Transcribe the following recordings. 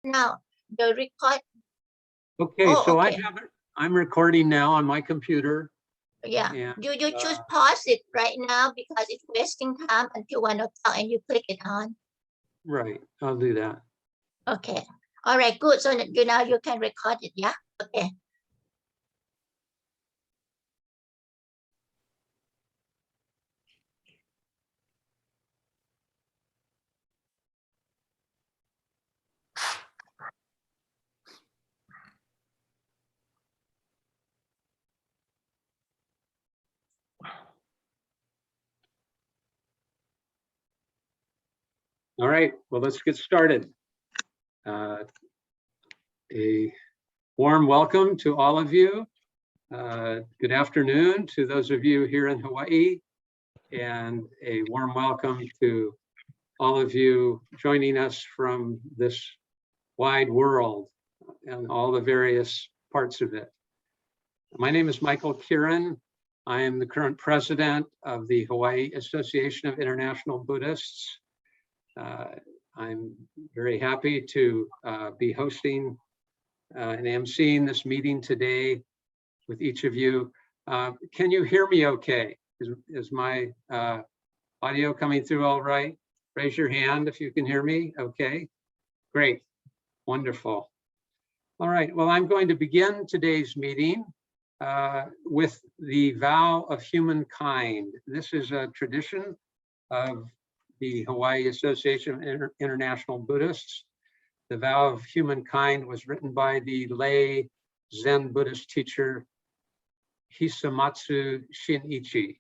Now, the record. Okay, Oh, so okay. I'm recording now on my computer. Yeah, And, you choose pause it right now because it's wasting time until 1 o'clock and you click it on. Right, I'll do that. Okay, all right, good. So now you can record it, yeah? Okay. All right, well, let's get started. A warm welcome to all of you. Good afternoon to those of you here in Hawaii, and a warm welcome to all of you joining us from this wide world and all the various parts of it. My name is Michael Kirin. I am the current president of the Hawaii Association of International Buddhists. I'm very happy to be hosting and emceeing this meeting today with each of you. Can you hear me okay? Is my audio coming through all right? Raise your hand if you can hear me. Okay, great, wonderful. All right, well, I'm going to begin today's meeting with the vow of humankind. This is a tradition of the Hawaii Association of International Buddhists. The vow of humankind was written by the lay Zen Buddhist teacher Hisamatsu Shinichi.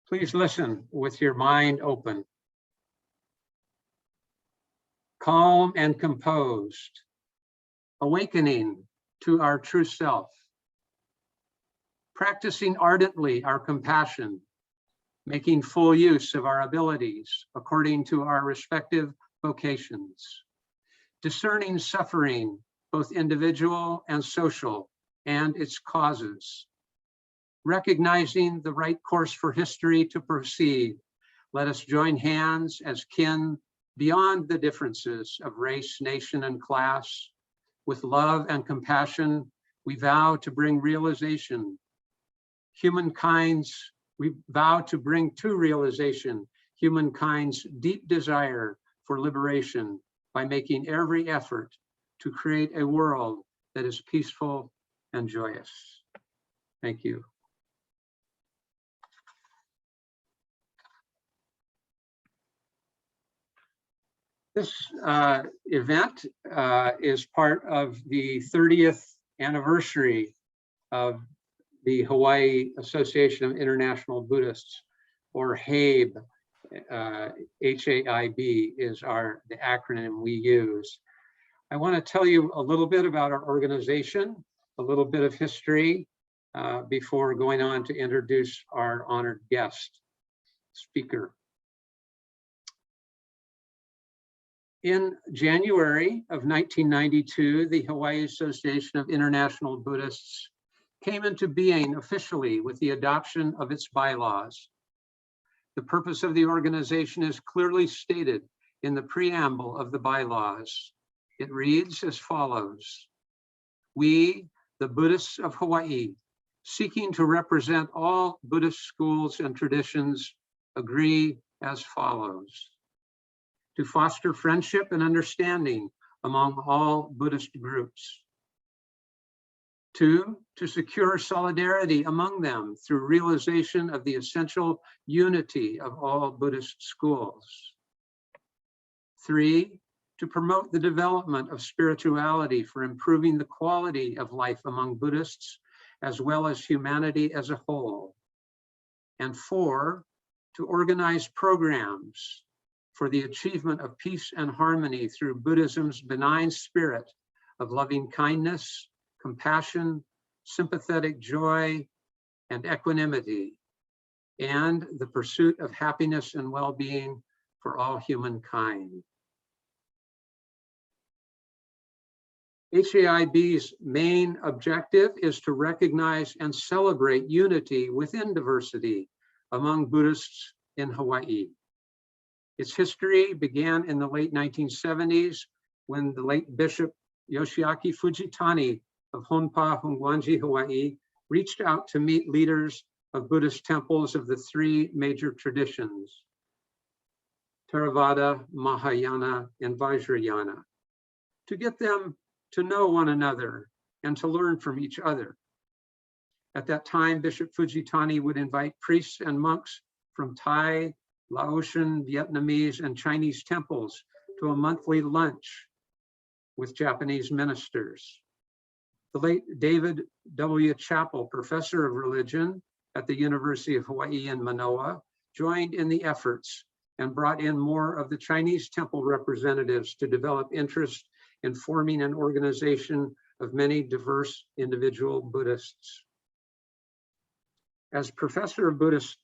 Please listen with your mind open. Calm and composed, awakening to our true self, practicing ardently our compassion, making full use of our abilities according to our respective vocations, discerning suffering, both individual and social, and its causes, recognizing the right course for history to proceed. Let us join hands as kin beyond the differences of race, nation, and class. With love and compassion, we vow to bring realization. We vow to bring to realization humankind's deep desire for liberation by making every effort to create a world that is peaceful and joyous. Thank you. This event is part of the 30th anniversary of the Hawaii Association of International Buddhists, or HAIB. HAIB is the acronym we use. I want to tell you a little bit about our organization, a little bit of history, before going on to introduce our honored guest speaker. In January of 1992, the Hawaii Association of International Buddhists came into being officially with the adoption of its bylaws. The purpose of the organization is clearly stated in the preamble of the bylaws. It reads as follows: we, the Buddhists of Hawaii, seeking to represent all Buddhist schools and traditions, agree as follows: to foster friendship and understanding among all Buddhist groups. 2, to secure solidarity among them through realization of the essential unity of all Buddhist schools. 3, to promote the development of spirituality for improving the quality of life among Buddhists, as well as humanity as a whole. And 4, to organize programs for the achievement of peace and harmony through Buddhism's benign spirit of loving kindness, compassion, sympathetic joy, and equanimity, and the pursuit of happiness and well-being for all humankind. HAIB's main objective is to recognize and celebrate unity within diversity among Buddhists in Hawaii. Its history began in the late 1970s when the late Bishop Yoshiaki Fujitani of Honpa, Hongwanji, Hawaii, reached out to meet leaders of Buddhist temples of the three major traditions, Theravada, Mahayana, and Vajrayana, to get them to know one another and to learn from each other. At that time, Bishop Fujitani would invite priests and monks from Thai, Laotian, Vietnamese, and Chinese temples to a monthly lunch with Japanese ministers. The late David W. Chappell, professor of religion at the University of Hawaii in Manoa, joined in the efforts and brought in more of the Chinese temple representatives to develop interest in forming an organization of many diverse individual Buddhists. As professor of Buddhist,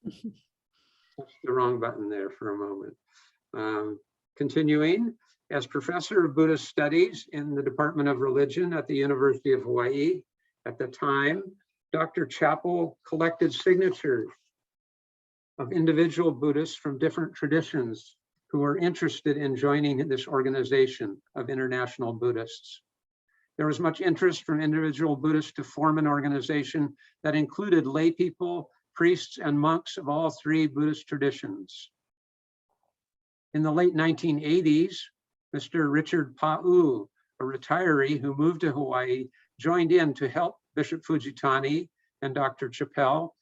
that's the wrong button there for a moment. Continuing, as professor of Buddhist studies in the Department of Religion at the University of Hawaii, at the time, Dr. Chappell collected signatures of individual Buddhists from different traditions who were interested in joining this organization of international Buddhists. There was much interest from individual Buddhists to form an organization that included lay people, priests, and monks of all three Buddhist traditions. In the late 1980s, Mr. Richard Pa'u, a retiree who moved to Hawaii, joined in to help Bishop Fujitani and Dr. Chappell,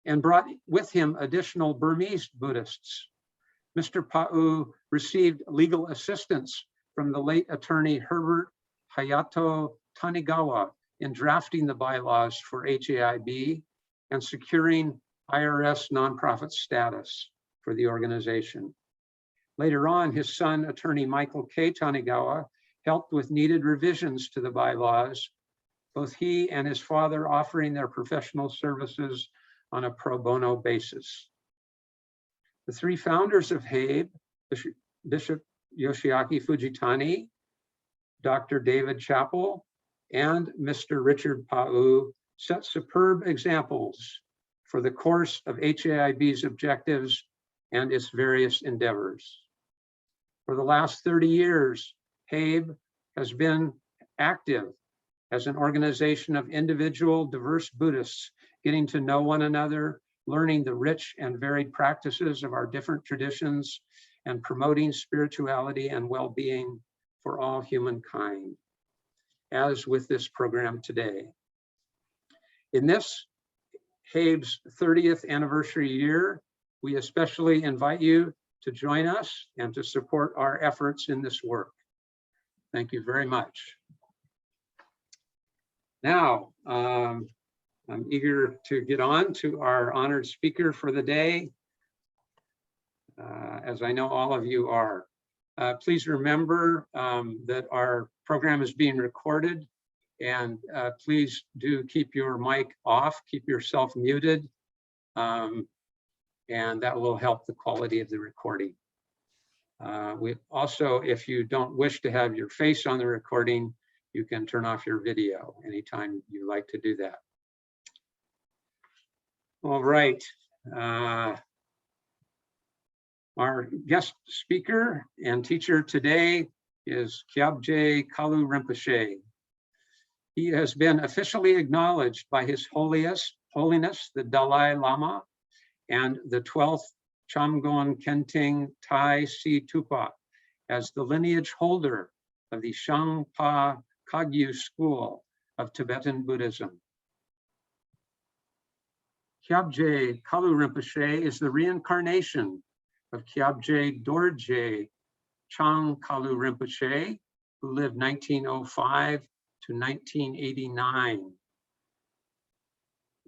and brought with him additional Burmese Buddhists. Mr. Pa'u received legal assistance from the late attorney Herbert Hayato Tanigawa in drafting the bylaws for HAIB and securing IRS nonprofit status for the organization. Later on, his son, attorney Michael K. Tanigawa, helped with needed revisions to the bylaws, both he and his father offering their professional services on a pro bono basis. The three founders of HAIB, Bishop Yoshiaki Fujitani, Dr. David Chappell, and Mr. Richard Pa'u, set superb examples for the course of HAIB's objectives and its various endeavors. For the last 30 years, HAIB has been active as an organization of individual diverse Buddhists getting to know one another, learning the rich and varied practices of our different traditions, and promoting spirituality and well-being for all humankind, as with this program today. In this HAIB's 30th anniversary year, we especially invite you to join us and to support our efforts in this work. Thank you very much. Now, I'm eager to get on to our honored speaker for the day, as I know all of you are. Please remember that our program is being recorded, and please do keep your mic off, keep yourself muted, and that will help the quality of the recording. We also, if you don't wish to have your face on the recording, you can turn off your video anytime you like to do that. All right. Our guest speaker and teacher today is Kyabje Kalu Rinpoche. He has been officially acknowledged by His Holiness, the Dalai Lama, and the 12th Chamgon Kenting Tai Si Tupa as the lineage holder of the Shangpa Kagyu school of Tibetan Buddhism. Kyabje Kalu Rinpoche is the reincarnation of Kyabje Dorje Chang Kalu Rinpoche, who lived 1905 to 1989.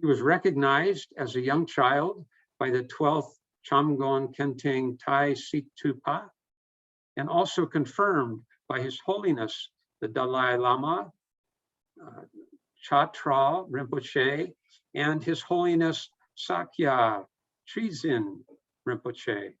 He was recognized as a young child by the 12th Chamgon Kenting Tai Si Tupa, and also confirmed by His Holiness the Dalai Lama, Chatra Rinpoche, and His Holiness Sakya Trizin Rinpoche.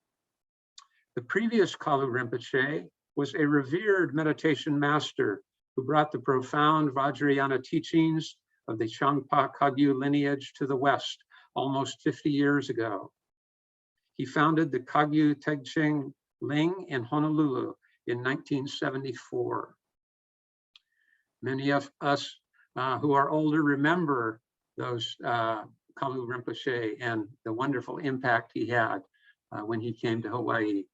The previous Kalu Rinpoche was a revered meditation master who brought the profound Vajrayana teachings of the Shangpa Kagyu lineage to the West almost 50 years ago. he founded the Kagyu Tegching Ling in Honolulu in 1974. Many of us who are older remember those Kalu Rinpoche and the wonderful impact he had when he came to Hawaii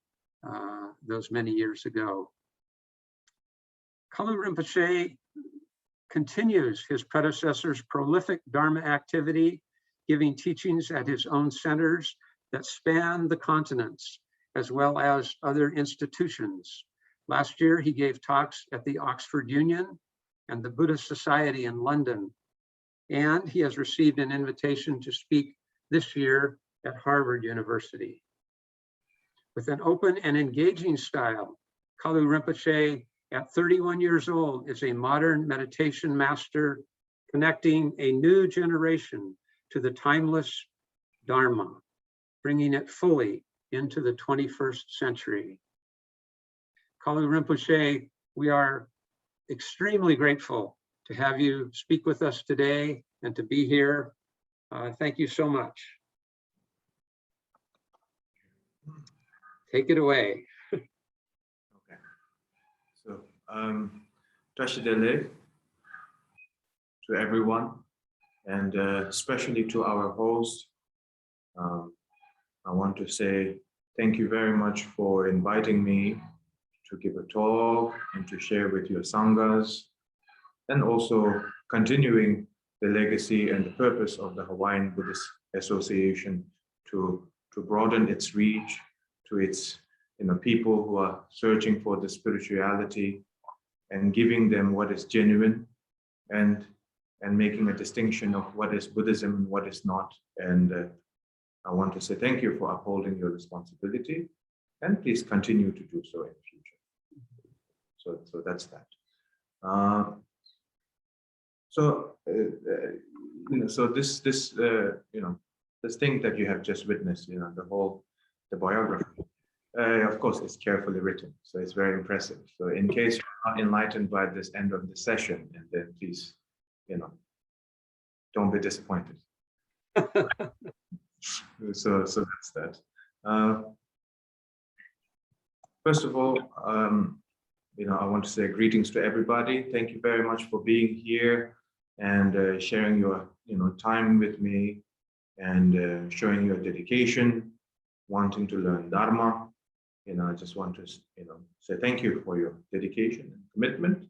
those many years ago. Kalu Rinpoche continues his predecessor's prolific Dharma activity, giving teachings at his own centers that span the continents, as well as other institutions. Last year, he gave talks at the Oxford Union and the Buddhist Society in London, and he has received an invitation to speak this year at Harvard University. With an open and engaging style, Kalu Rinpoche, at 31 years old, is a modern meditation master, connecting a new generation to the timeless Dharma, bringing it fully into the 21st century. Kalu Rinpoche, we are extremely grateful to have you speak with us today and to be here. Thank you so much. Take it away. Okay. So, Tashidele to everyone, and especially to our host. I want to say thank you very much for inviting me to give a talk and to share with your sanghas, and also continuing the legacy and the purpose of the Hawaiian Buddhist Association to broaden its reach to its people who are searching for the spirituality, and giving them what is genuine, and making a distinction of what is Buddhism and what is not. And I want to say thank you for upholding your responsibility, and please continue to do so in the future. So that's that. So this thing that you have just witnessed, the biography, of course, it's carefully written, so it's very impressive. So in case you're not enlightened by this end of the session, and then please, don't be disappointed. So that's that. First of all, I want to say greetings to everybody. Thank you very much for being here and sharing your time with me, and showing your dedication, wanting to learn Dharma. I just want to say thank you for your dedication and commitment,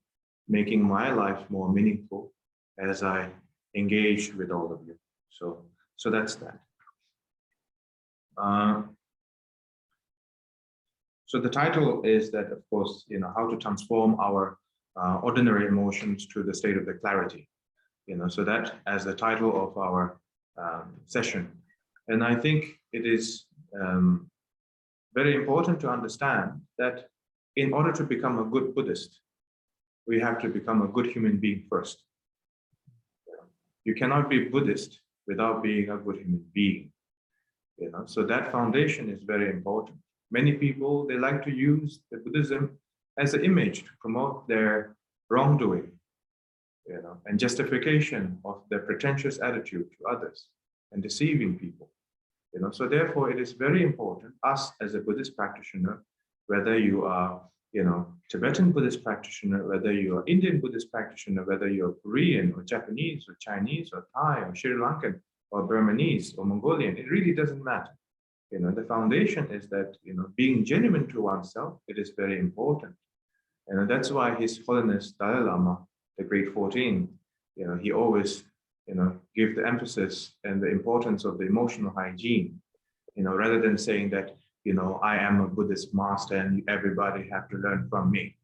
making my life more meaningful as I engage with all of you. So that's that. So the title is that, of course, how to transform our ordinary emotions to the state of the clarity. So that as the title of our session. And I think it is very important to understand that in order to become a good Buddhist, we have to become a good human being first. You cannot be Buddhist without being a good human being. So that foundation is very important. Many people, they like to use the Buddhism as an image to promote their wrongdoing, and justification of their pretentious attitude to others and deceiving people. So therefore, it is very important, us as a Buddhist practitioner, whether you are, Tibetan Buddhist practitioner, whether you are Indian Buddhist practitioner, whether you're Korean or Japanese or Chinese or Thai or Sri Lankan or Burmese or Mongolian, it really doesn't matter. The foundation is that, being genuine to oneself, it is very important. And that's why His Holiness Dalai Lama, the Great 14, he always, give the emphasis and the importance of the emotional hygiene, rather than saying that, I am a Buddhist master and everybody have to learn from me.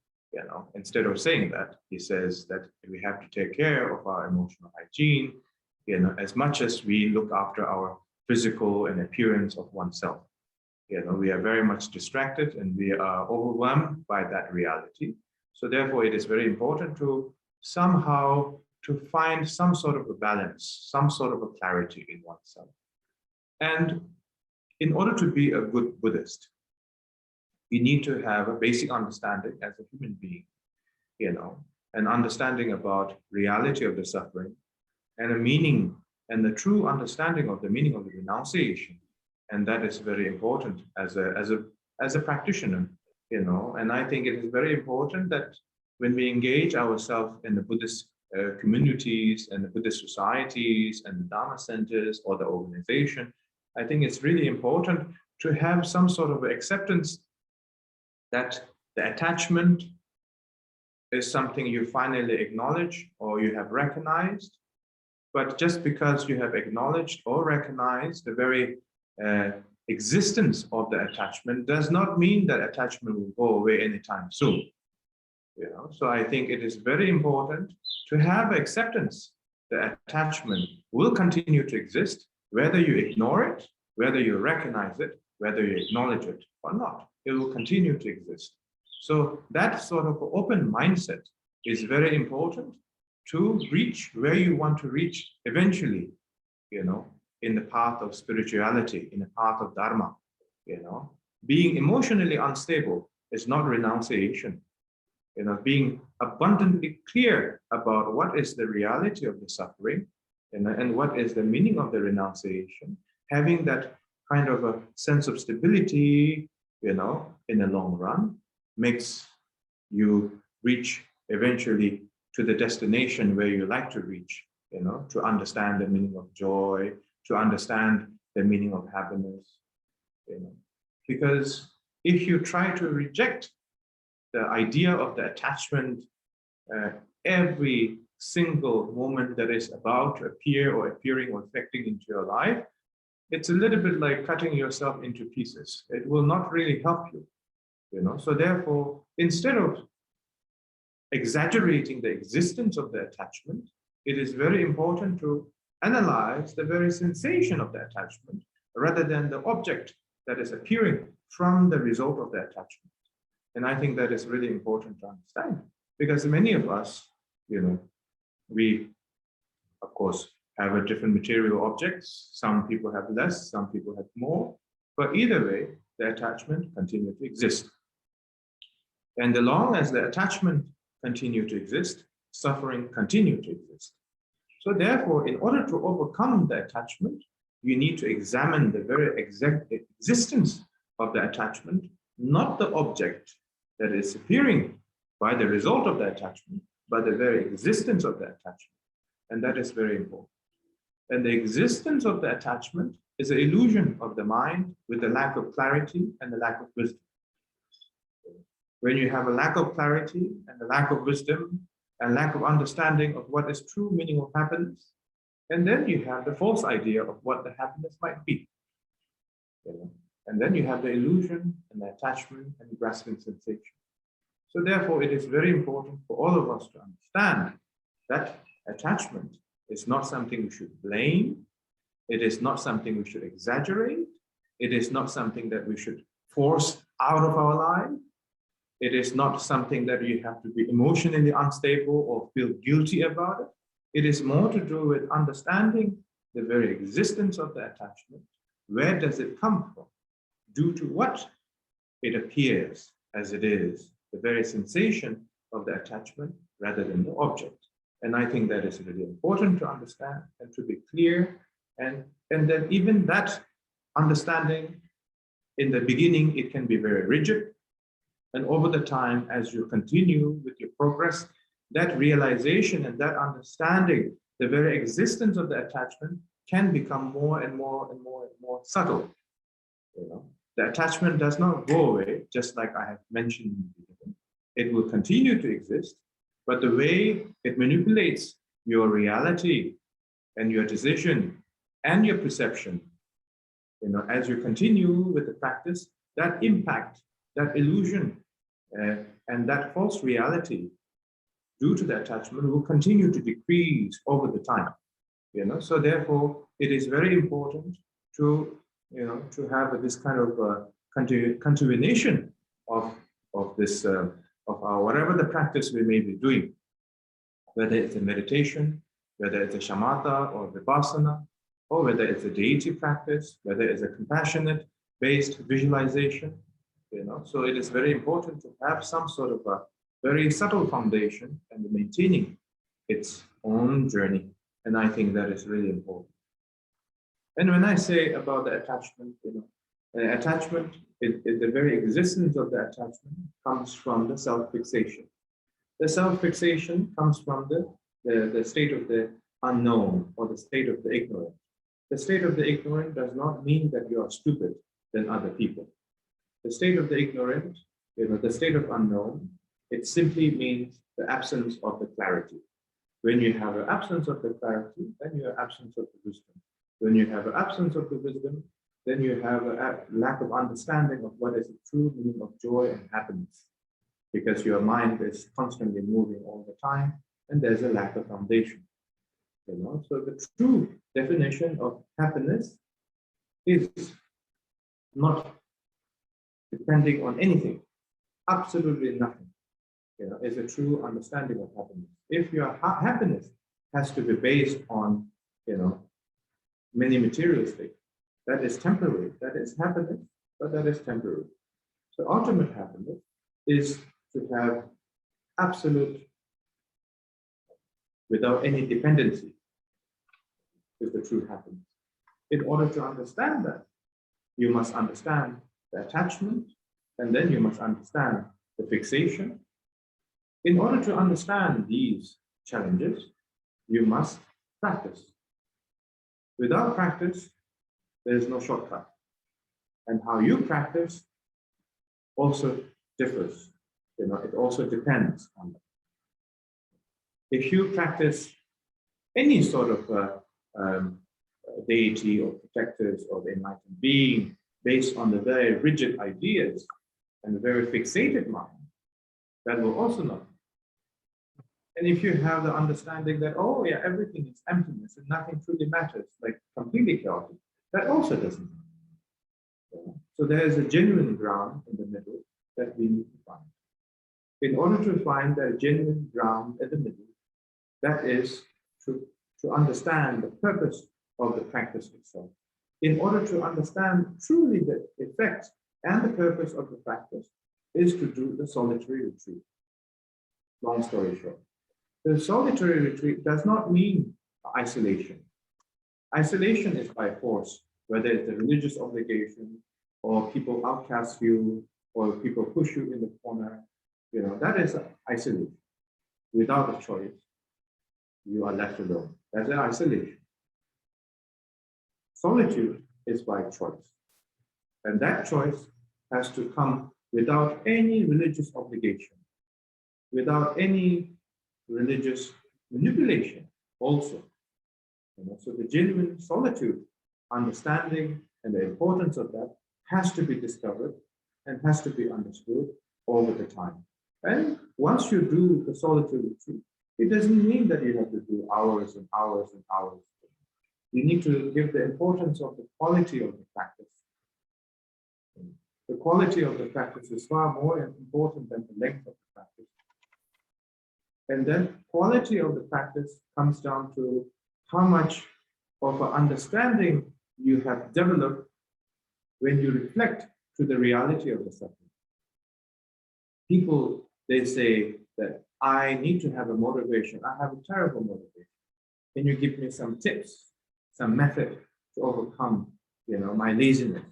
Instead of saying that, he says that we have to take care of our emotional hygiene, as much as we look after our physical and appearance of oneself. We are very much distracted and we are overwhelmed by that reality. So therefore, it is very important to somehow to find some sort of a balance, some sort of a clarity in oneself. And in order to be a good Buddhist, you need to have a basic understanding as a human being, an understanding about reality of the suffering, and a meaning and the true understanding of the meaning of the renunciation, And that is very important as a practitioner, you know. And I think it is very important that when we engage ourselves in the Buddhist communities and the Buddhist societies and the Dharma centers or the organization, I think it's really important to have some sort of acceptance that the attachment is something you finally acknowledge or you have recognized. But just because you have acknowledged or recognized the very existence of the attachment does not mean that attachment will go away anytime soon. You know, so I think it is very important to have acceptance. The attachment will continue to exist, whether you ignore it, whether you recognize it, whether you acknowledge it or not. It will continue to exist. So that sort of open mindset is very important to reach where you want to reach eventually, you know, in the path of spirituality, in the path of Dharma. You know, being emotionally unstable is not renunciation. You know, being abundantly clear about what is the reality of the suffering, and what is the meaning of the renunciation, having that kind of a sense of stability, you know, in the long run, makes you reach eventually to the destination where you like to reach, you know, to understand the meaning of joy, to understand the meaning of happiness, you know. Because if you try to reject the idea of the attachment every single moment that is about to appear or appearing or affecting into your life, it's a little bit like cutting yourself into pieces. It will not really help you, you know. So therefore, instead of exaggerating the existence of the attachment, it is very important to analyze the very sensation of the attachment rather than the object that is appearing from the result of the attachment. And I think that is really important to understand, because many of us, you know, we, of course, have a different material objects. Some people have less, some people have more, but either way, the attachment continues to exist. And as long as the attachment continue to exist, suffering continue to exist. So therefore, in order to overcome the attachment, you need to examine the very exact existence of the attachment, not the object that is appearing by the result of the attachment, but the very existence of the attachment. And that is very important. And the existence of the attachment is an illusion of the mind with the lack of clarity and the lack of wisdom. When you have a lack of clarity and a lack of wisdom and lack of understanding of what is true meaning of happiness, and then you have the false idea of what the happiness might be. You know? And then you have the illusion and the attachment and the grasping sensation. So therefore, it is very important for all of us to understand that attachment is not something we should blame. It is not something we should exaggerate. It is not something that we should force out of our life. It is not something that you have to be emotionally unstable or feel guilty about it. It is more to do with understanding the very existence of the attachment. Where does it come from? Due to what it appears as it is, the very sensation of the attachment rather than the object. And I think that is really important to understand and to be clear. And then even that understanding, in the beginning, it can be very rigid. And over the time, as you continue with your progress, that realization and that understanding, the very existence of the attachment can become more and more and more and more subtle. You know, the attachment does not go away, just like I have mentioned in the beginning. It will continue to exist, but the way it manipulates your reality and your decision and your perception, you know, as you continue with the practice, that impact, that illusion, and that false reality due to the attachment will continue to decrease over the time. You know, so therefore, it is very important to, you know, to have this kind of continuation of this of our whatever the practice we may be doing, whether it's a meditation, whether it's a shamatha or vipassana, or whether it's a deity practice, whether it's a compassionate based visualization. You know, so it is very important to have some sort of a very subtle foundation and maintaining its own journey. And I think that is really important. And when I say about the attachment, attachment, the very existence of the attachment comes from the self-fixation. The self-fixation comes from the state of the unknown or the state of the ignorant. The state of the ignorant does not mean that you are stupid than other people. The state of the ignorant, the state of unknown, it simply means the absence of the clarity. When you have an absence of the clarity, then you have absence of the wisdom. When you have an absence of the wisdom, then you have a lack of understanding of what is the true meaning of joy and happiness, because your mind is constantly moving all the time, and there's a lack of foundation. So the true definition of happiness is not depending on anything, absolutely nothing. Is a true understanding of happiness. If your happiness has to be based on, many material things, that is temporary. That is happiness, but that is temporary. So ultimate happiness is to have absolute, without any dependency, is the true happiness. In order to understand that, you must understand the attachment, and then you must understand the fixation. In order to understand these challenges, you must practice. Without practice, there is no shortcut. And how you practice also differs. It also depends on that. If you practice any sort of deity or protectors or the enlightened being based on the very rigid ideas and the very fixated mind, that will also not. And if you have the understanding that, oh yeah, everything is emptiness and nothing truly matters, like completely chaotic, that also doesn't matter. So there is a genuine ground in the middle that we need to find. In order to find that genuine ground in the middle, that is to understand the purpose of the practice itself. In order to understand truly the effect and the purpose of the practice is to do the solitary retreat. Long story short. The solitary retreat does not mean isolation. Isolation is by force, whether it's a religious obligation or people outcast you or people push you in the corner. That is isolation. Without a choice, you are left alone. That's an isolation. Solitude is by choice. And that choice has to come without any religious obligation, without any religious manipulation also. So the genuine solitude, understanding and the importance of that has to be discovered and has to be understood all of the time. And once you do the solitude retreat, it doesn't mean that you have to do hours and hours and hours. You need to give the importance of the quality of the practice. The quality of the practice is far more important than the length of the practice. And then quality of the practice comes down to how much of an understanding you have developed when you reflect to the reality of the suffering. People, they say that I need to have a motivation. I have a terrible motivation. Can you give me some tips, some method to overcome, my laziness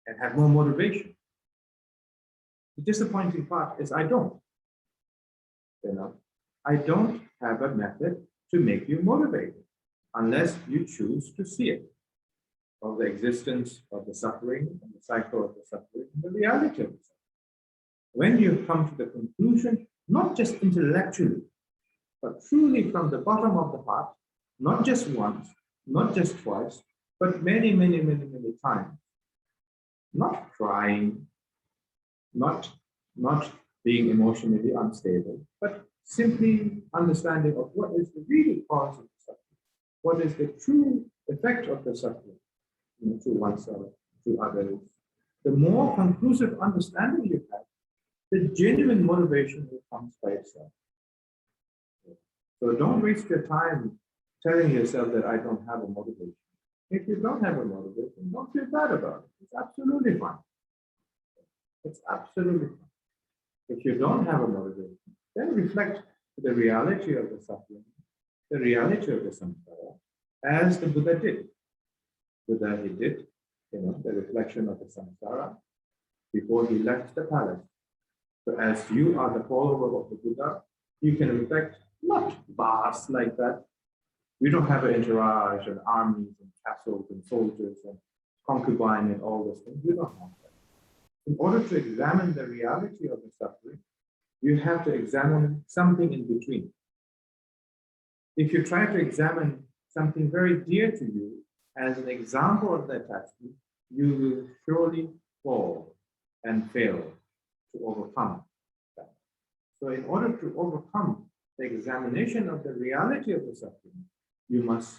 and have more motivation? The disappointing part is I don't. I don't have a method to make you motivated unless you choose to see it, of the existence of the suffering and the cycle of the suffering and the reality of the suffering. When you come to the conclusion, not just intellectually, but truly from the bottom of the heart, not just once, not just twice, but many, many, many, many times, not crying, not being emotionally unstable, but simply understanding of what is the real cause of the suffering, what is the true effect of the suffering, to oneself, to others. The more conclusive understanding you have, the genuine motivation will come by itself. So don't waste your time telling yourself that I don't have a motivation. If you don't have a motivation, don't feel bad about it. It's absolutely fine. It's absolutely fine. If you don't have a motivation, then reflect the reality of the suffering, the reality of the samsara, as the Buddha did. Buddha, he did, the reflection of the samsara before he left the palace. So as you are the follower of the Buddha, you can reflect not vast like that. We don't have an entourage and armies and castles and soldiers and concubine and all those things. We don't have that. In order to examine the reality of the suffering, you have to examine something in between. If you try to examine something very dear to you as an example of the attachment, you will surely fall and fail to overcome that. So in order to overcome the examination of the reality of the suffering, you must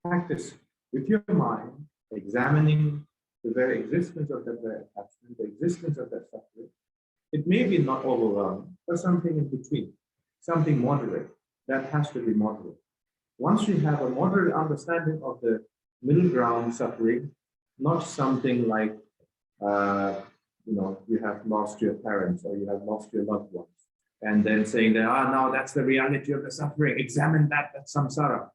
practice with your mind, examining the very existence of that very attachment, the existence of that suffering. It may be not overwhelming, but something in between, something moderate. That has to be moderate. Once you have a moderate understanding of the middle ground suffering, not something like, you have lost your parents or you have lost your loved ones, and then saying that, now that's the reality of the suffering, examine that's samsara.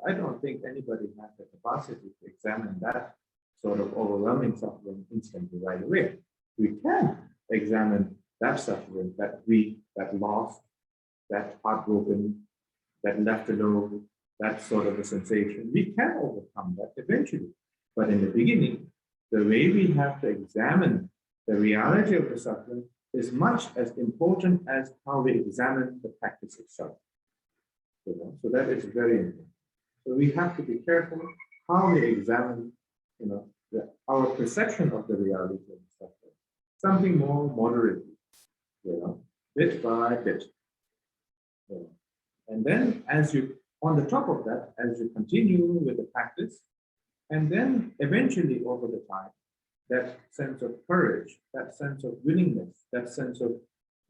I don't think anybody has the capacity to examine that sort of overwhelming suffering instantly right away. We can examine that suffering, that grief, that loss, that heartbroken, that left alone, that sort of a sensation. We can overcome that eventually. But in the beginning, the way we have to examine the reality of the suffering is much as important as how we examine the practice itself. So that is very important. So we have to be careful how we examine, our perception of the reality of the suffering. Something more moderate, bit by bit. And then on the top of that, as you continue with the practice, and then eventually over the time, that sense of courage, that sense of willingness, that sense of,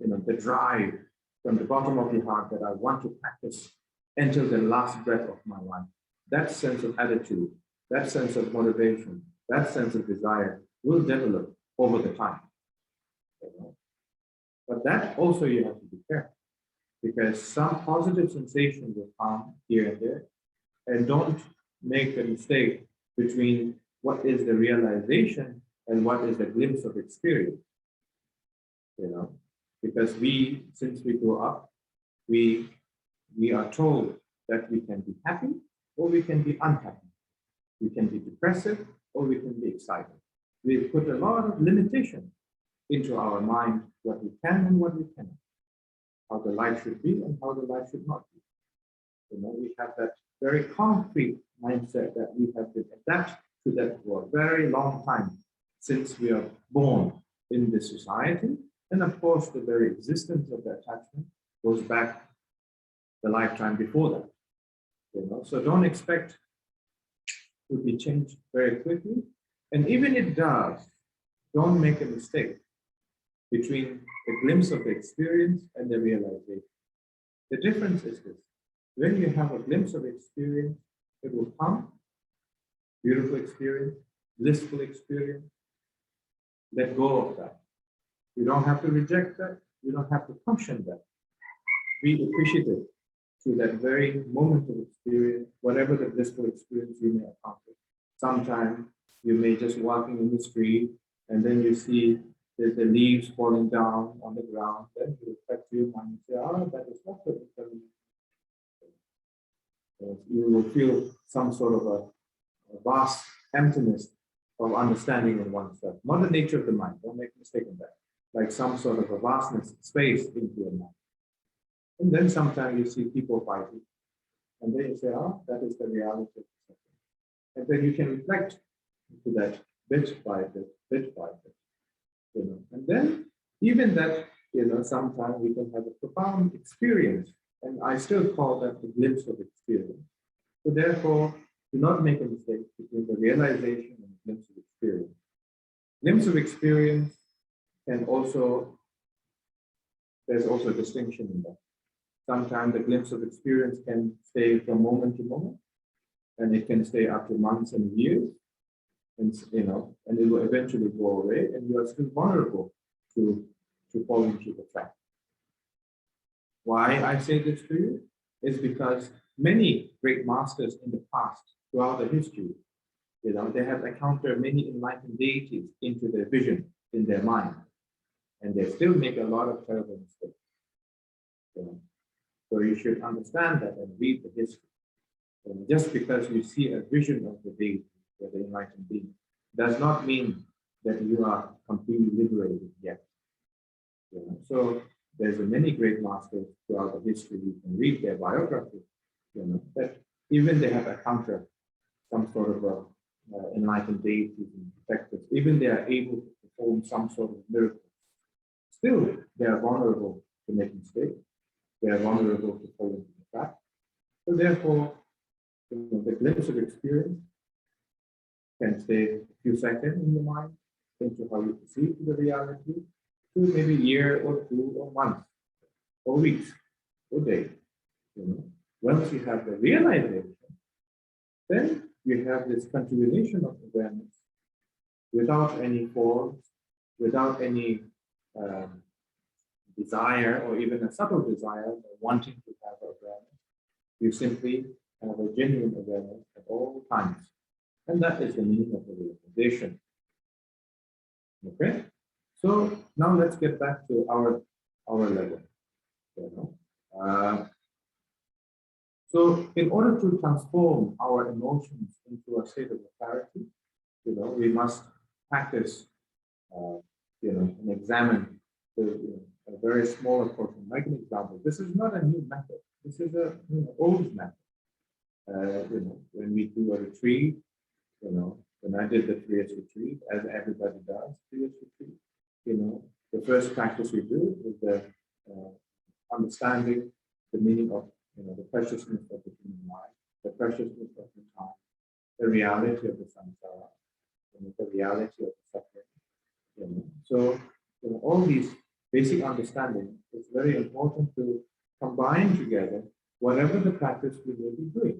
the drive from the bottom of your heart that I want to practice until the last breath of my life. That sense of attitude, that sense of motivation, that sense of desire will develop over the time. But that also you have to be careful, because some positive sensation will come here and there, and don't make a mistake between what is the realization and what is the glimpse of experience. Because since we grow up, we are told that we can be happy or we can be unhappy. We can be depressive or we can be excited. We put a lot of limitation into our mind, what we can and what we cannot, how the life should be and how the life should not be. We have that very concrete mindset that we have been adapted to that for a very long time since we are born in this society. And of course, the very existence of the attachment goes back the lifetime before that. So don't expect to be changed very quickly. And even if it does, don't make a mistake between the glimpse of the experience and the realization. The difference is this: when you have a glimpse of experience, it will come, beautiful experience, blissful experience. Let go of that. You don't have to reject that. You don't have to function that. Be appreciative to that very moment of experience, whatever the blissful experience you may accomplish. Sometimes you may just walking in the street and then you see the leaves falling down on the ground. Then you reflect to your mind and say, that is not good. You will feel some sort of a vast emptiness of understanding in oneself. Not the nature of the mind, don't make a mistake in that. Like some sort of a vastness, space into your mind. And then sometimes you see people fighting. And then you say, that is the reality of the suffering. And then you can reflect into that bit by bit, bit by bit. And then even that, sometimes we can have a profound experience. And I still call that the glimpse of experience. So therefore, do not make a mistake between the realization and the glimpse of experience. Glimpse of experience can also, there's also a distinction in that. Sometimes the glimpse of experience can stay from moment to moment, and it can stay up to months and years, and and it will eventually go away, and you are still vulnerable to fall into the trap. Why I say this to you is because many great masters in the past throughout the history, they have encountered many enlightened deities into their vision in their mind, and they still make a lot of terrible mistakes. So you should understand that and read the history. And just because you see a vision of the deity or the enlightened being does not mean that you are completely liberated yet. So there's many great masters throughout the history. You can read their biography, that even they have encountered some sort of enlightened deities and protectors, even they are able to perform some sort of miracle. Still, they are vulnerable to make mistakes. They are vulnerable to fall into the trap. So therefore, the glimpse of experience can stay a few seconds in your mind into how you perceive the reality, to maybe a year or two or months or weeks or days. Once you have the realization, then you have this continuation of awareness without any force, without any desire or even a subtle desire or wanting to have awareness. You simply have a genuine awareness at all times. And that is the meaning of the realization. Okay? So now let's get back to our level. So in order to transform our emotions into a state of clarity, we must practice, and examine a very small approach. Like an example, this is not a new method. This is a old method. When we do a retreat, when I did the 3 years retreat, as everybody does, 3 years retreat, the first practice we do is the understanding the meaning of the preciousness of the human life, the preciousness of the time, the reality of the samsara, the reality of the suffering. So all these basic understanding is very important to combine together whatever the practice we will be doing.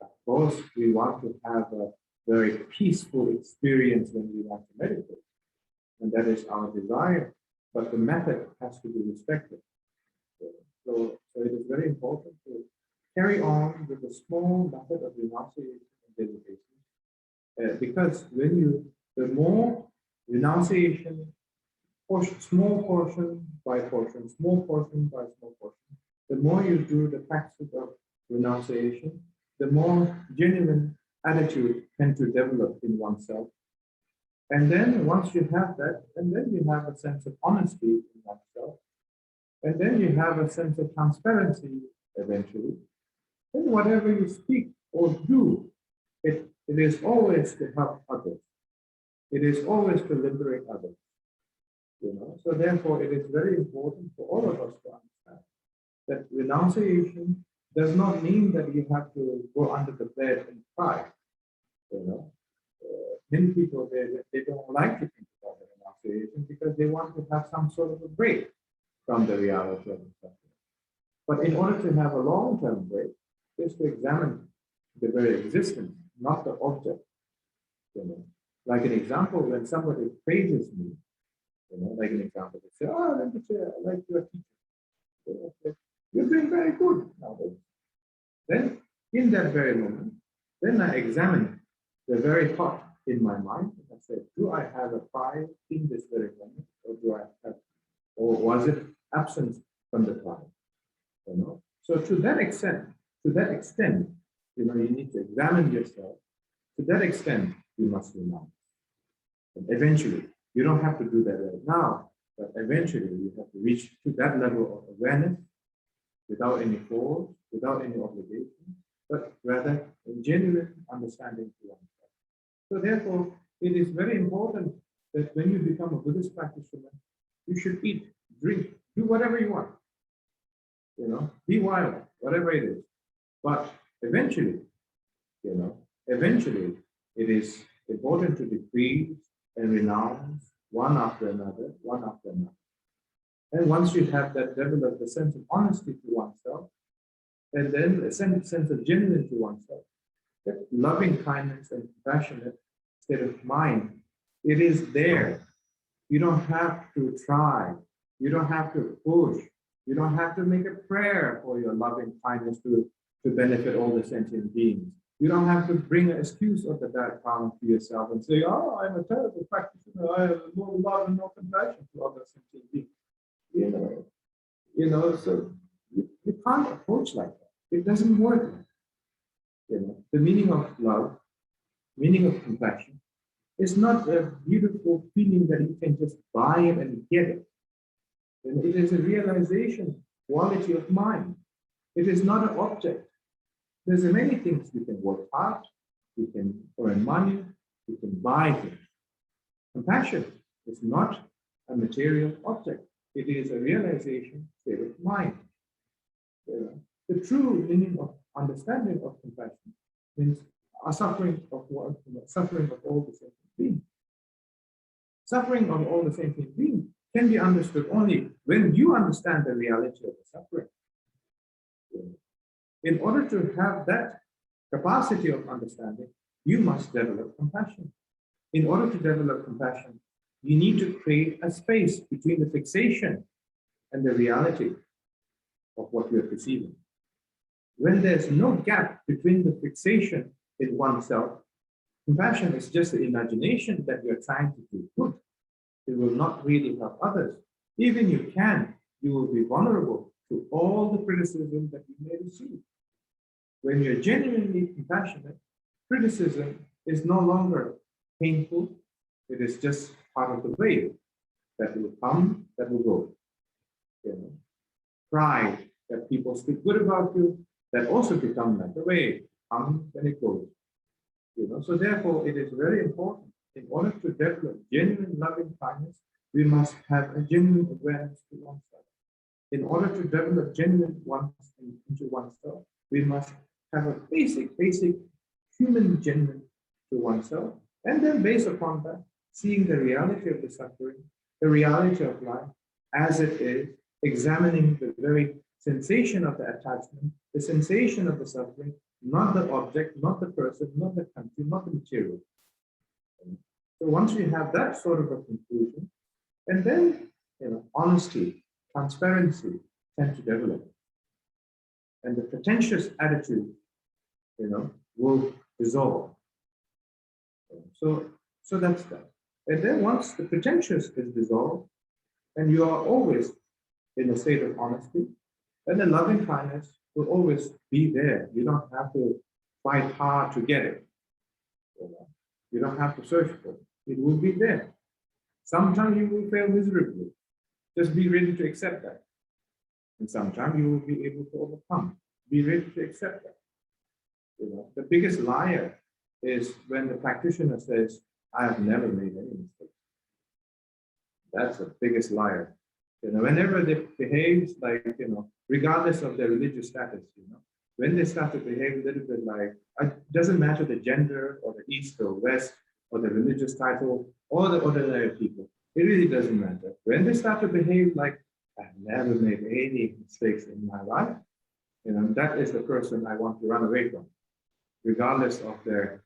Of course, we want to have a very peaceful experience when we want to meditate, and that is our desire, but the method has to be respected. So it is very important to carry on with a small method of renunciation and dedication, because the more renunciation, small portion by portion, small portion by small portion, the more you do the practice of renunciation, the more genuine attitude tend to develop in oneself. And then once you have that, and then you have a sense of honesty in oneself, and then you have a sense of transparency eventually, then whatever you speak or do, it is always to help others. It is always to liberate others. So therefore it is very important for all of us to understand that renunciation does not mean that you have to go under the bed and cry. Many people, they don't like to think about the renunciation because they want to have some sort of a break from the reality of the suffering. But in order to have a long-term break, is to examine the very existence, not the object. Like an example, when somebody praises me, like an example, they say, "Oh, Rinpoche, I like your teaching. You're doing very good nowadays." Then, in that very moment, then I examine the very thought in my mind, and I say, "Do I have a pride in this very moment, or was it absent from the pride?" So to that extent, you need to examine yourself. To that extent, you must renounce. And eventually, you don't have to do that right now, but eventually you have to reach to that level of awareness without any force, without any obligation, but rather a genuine understanding to oneself. So therefore, it is very important that when you become a Buddhist practitioner, you should eat, drink, do whatever you want. Be wild, whatever it is. But eventually, it is important to decrease and renounce one after another. And once you have that developed a sense of honesty to oneself, and then a sense of genuinity to oneself, that loving kindness and compassionate state of mind, it is there. You don't have to try. You don't have to push. You don't have to make a prayer for your loving kindness to benefit all the sentient beings. You don't have to bring an excuse of the bad karma to yourself and say, oh, I'm a terrible practitioner. I have no love and no compassion for others. So you can't approach like that. It doesn't work. The meaning of love, meaning of compassion, is not a beautiful feeling that you can just buy it and get it. And it is a realization, quality of mind. It is not an object. There's many things we can work hard, we can earn money, we can buy things. Compassion is not a material object. It is a realization state of mind. The true meaning of understanding of compassion means a suffering of one, suffering of all the sentient beings. Suffering of all the sentient beings can be understood only when you understand the reality of the suffering. In order to have that capacity of understanding, you must develop compassion. In order to develop compassion, you need to create a space between the fixation and the reality of what you're perceiving. When there's no gap between the fixation in oneself, compassion is just the imagination that you're trying to do good. It will not really help others. Even you will be vulnerable to all the criticism that you may receive. When you're genuinely compassionate, criticism is no longer painful. It is just part of the wave that will come, that will go. Pride, that people speak good about you, that also becomes like a wave, comes and it goes. So therefore, it is very important. In order to develop genuine loving kindness, we must have a genuine awareness to oneself. In order to develop genuine oneness into oneself, we must have a basic human genuine to oneself, and then based upon that, seeing the reality of the suffering, the reality of life as it is, examining the very sensation of the attachment, the sensation of the suffering, not the object, not the person, not the country, not the material. So once we have that sort of a conclusion, and then honesty, transparency tend to develop, and the pretentious attitude, will dissolve. So that's that. And then once the pretentious is dissolved, and you are always in a state of honesty, then the loving kindness will always be there. You don't have to fight hard to get it. You don't have to search for it. It will be there. Sometimes you will fail miserably. Just be ready to accept that. And sometimes you will be able to overcome. Be ready to accept that. The biggest liar is when the practitioner says, I have never made any mistakes. That's the biggest liar. Whenever they behave like, regardless of their religious status, when they start to behave a little bit like, it doesn't matter the gender or the East or West or the religious title or the ordinary people, it really doesn't matter. When they start to behave like, I've never made any mistakes in my life, that is the person I want to run away from, regardless of their,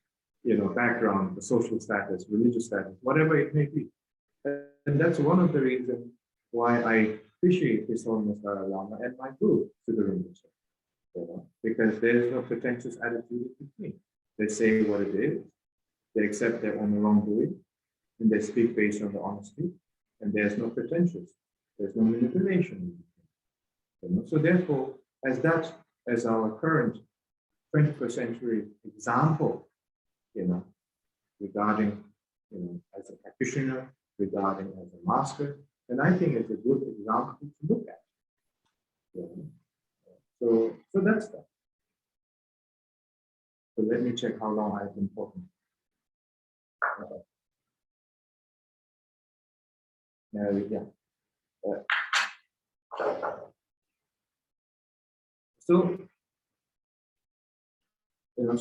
background, the social status, religious status, whatever it may be. And that's one of the reasons why I appreciate His Holiness Dalai Lama and my guru, to the Rinpoche, because there is no pretentious attitude between. They say what it is, they accept their own wrongdoing, and they speak based on the honesty, and there's no pretentious, there's no manipulation. So therefore, as our current 21st century example, regarding, as a practitioner, regarding as a master, and I think it's a good example to look at. So that's that. So let me check how long I've been talking.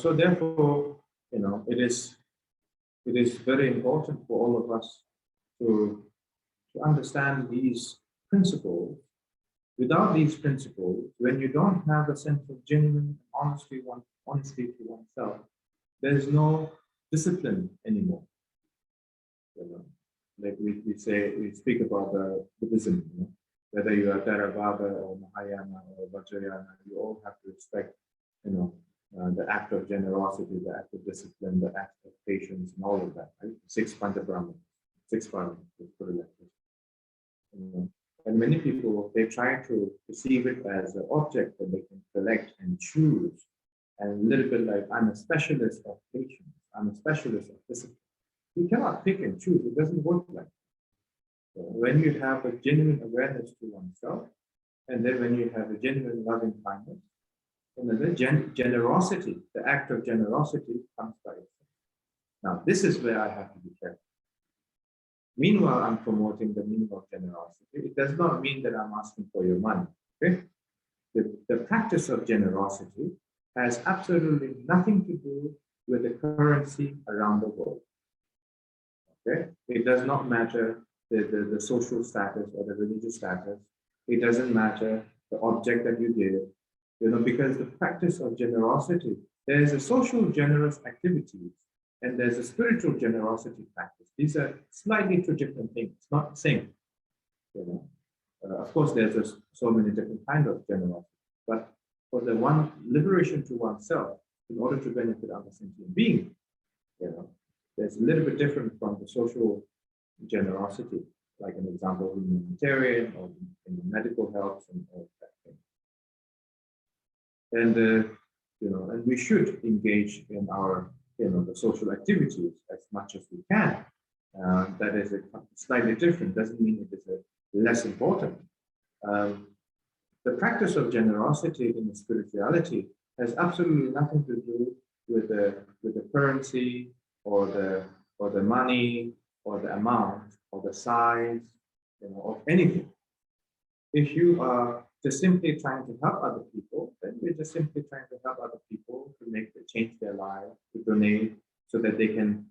So therefore, it is very important for all of us to understand these principles. Without these principles, when you don't have a sense of genuine honesty to oneself, there is no discipline anymore. Like we speak about the Buddhism, whether you are Theravada or Mahayana or Vajrayana, you all have to respect, the act of generosity, the act of discipline, the act of patience, and all of that, right? Six Panchabrahmas, six Brahmas, and many people, they try to perceive it as an object that they can collect and choose. And a little bit like, I'm a specialist of patience, I'm a specialist of discipline. You cannot pick and choose, it doesn't work like that. So when you have a genuine awareness to oneself, and then when you have a genuine loving kindness, and then the generosity, the act of generosity comes by itself. Now, this is where I have to be careful. Meanwhile, I'm promoting the meaning of generosity. It does not mean that I'm asking for your money. Okay? The practice of generosity has absolutely nothing to do with the currency around the world. Okay? It does not matter the social status or the religious status. It doesn't matter the object that you give. Because the practice of generosity, there is a social generous activities and there's a spiritual generosity practice. These are slightly two different things, not the same. Of course, there's so many different kinds of generosity, but for the one liberation to oneself, in order to benefit other sentient beings, there's a little bit different from the social generosity, like an example in humanitarian or in medical health and all that thing. And and we should engage in our the social activities as much as we can. That is slightly different, doesn't mean it is less important. The practice of generosity in the spirituality has absolutely nothing to do with the currency or the money or the amount or the size of anything. If you are just simply trying to help other people, then you're just simply trying to help other people to change their lives, to donate so that they can,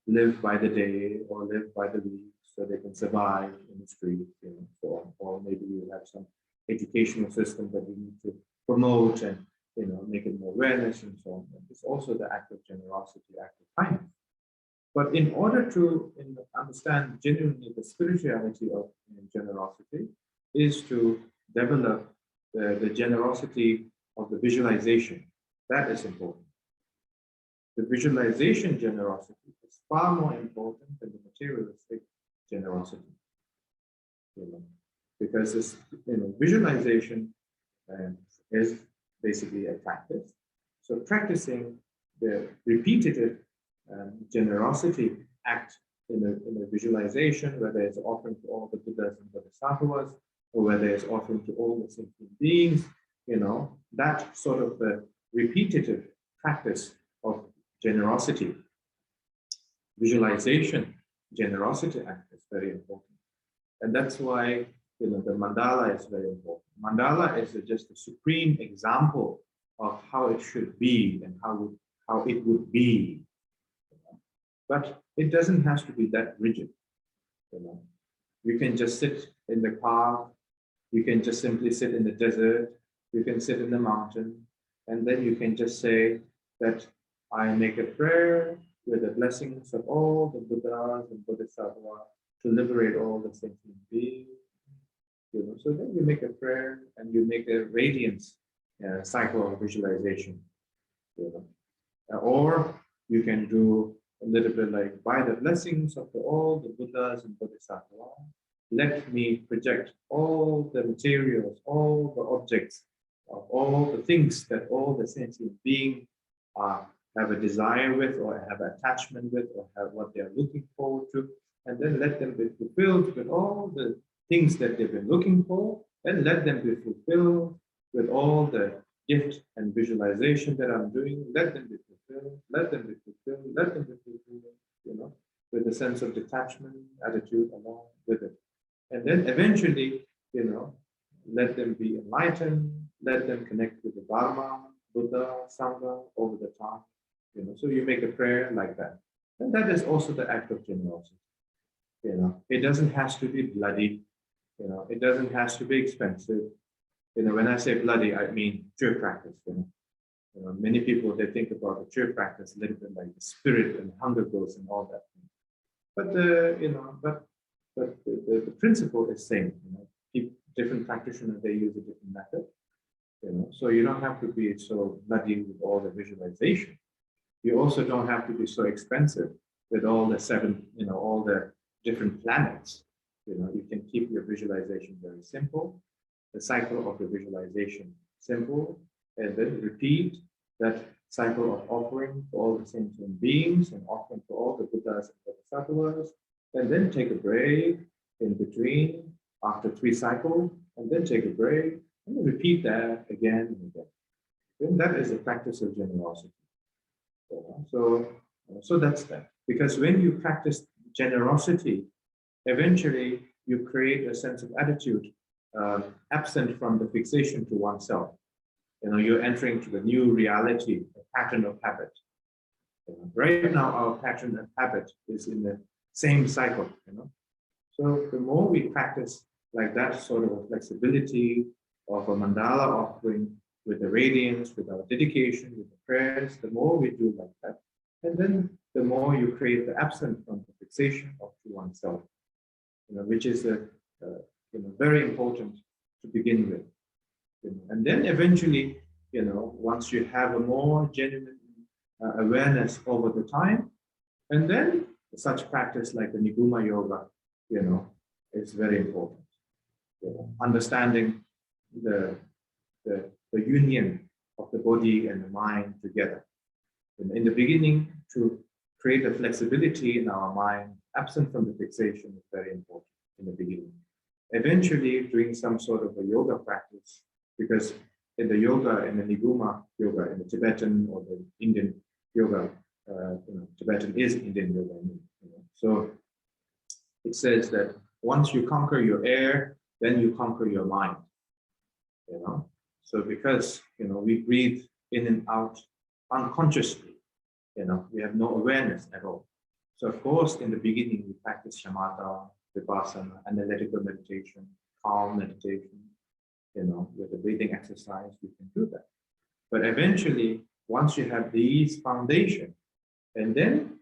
live by the day or live by the week, so they can survive in the streets, so on. Or maybe you have some educational system that you need to promote and, make it more awareness and so on. And it's also the act of generosity, act of kindness. But in order to understand genuinely the spirituality of generosity, is to develop the generosity of the visualization. That is important. The visualization generosity is far more important than the materialistic generosity. Because this visualization is basically a practice. So practicing the repetitive generosity act in a visualization, whether it's offering to all the Buddhas and Bodhisattvas, or whether it's offering to all the sentient beings, that sort of the repetitive practice of generosity, visualization, generosity act is very important. And that's why, the mandala is very important. Mandala is just a supreme example of how it should be and how it would be. But it doesn't have to be that rigid. You can just sit in the park. You can just simply sit in the desert, you can sit in the mountain, and then you can just say that I make a prayer with the blessings of all the Buddhas and Bodhisattvas to liberate all the sentient beings. So then you make a prayer and you make a radiance cycle of visualization. Or you can do a little bit like, by the blessings of all the Buddhas and Bodhisattvas, let me project all the materials, all the objects, of all the things that all the sentient beings have a desire with, or have attachment with, or have what they are looking forward to, and then let them be fulfilled with all the things that they've been looking for, and let them be fulfilled with all the gift and visualization that I'm doing. Let them be fulfilled, let them be fulfilled, let them be fulfilled, with a sense of detachment, attitude along with it. And then eventually, let them be enlightened, let them connect with the Dharma, Buddha, Sangha over the time. So you make a prayer like that. And that is also the act of generosity. It doesn't have to be bloody, it doesn't have to be expensive. When I say bloody, I mean true practice. Many people, they think about the true practice a little bit like the spirit and hunger ghosts and all that. But the principle is same. Different practitioners, they use a different method. So you don't have to be so nutty with all the visualization. You also don't have to be so expensive with all the all the different planets. You can keep your visualization very simple, the cycle of the visualization simple, and then repeat that cycle of offering to all the sentient beings and offering to all the Buddhas and Bodhisattvas, and then take a break in between after 3 cycles, and then take a break, and then repeat that again and again. Then that is a practice of generosity. So that's that. Because when you practice generosity, eventually you create a sense of attitude absent from the fixation to oneself. You're entering to the new reality, a pattern of habit. Right now, our pattern of habit is in the same cycle. So the more we practice like that sort of flexibility of a mandala offering with the radiance, with our dedication, with the prayers, the more we do like that, and then the more you create the absence from the fixation of to oneself, which is very important to begin with. And then eventually, once you have a more genuine awareness over the time, and then such practice like the Niguma Yoga, is very important. Understanding the union of the body and the mind together. In the beginning, to create a flexibility in our mind, absent from the fixation, is very important in the beginning. Eventually, doing some sort of a yoga practice, because in the yoga, in the Niguma yoga, in the Tibetan or the Indian yoga, Tibetan is Indian yoga. So it says that once you conquer your air, then you conquer your mind. So because we breathe in and out unconsciously, we have no awareness at all. So of course, in the beginning, we practice shamatha, vipassana, analytical meditation, calm meditation. With the breathing exercise, we can do that. But eventually, once you have these foundations, and then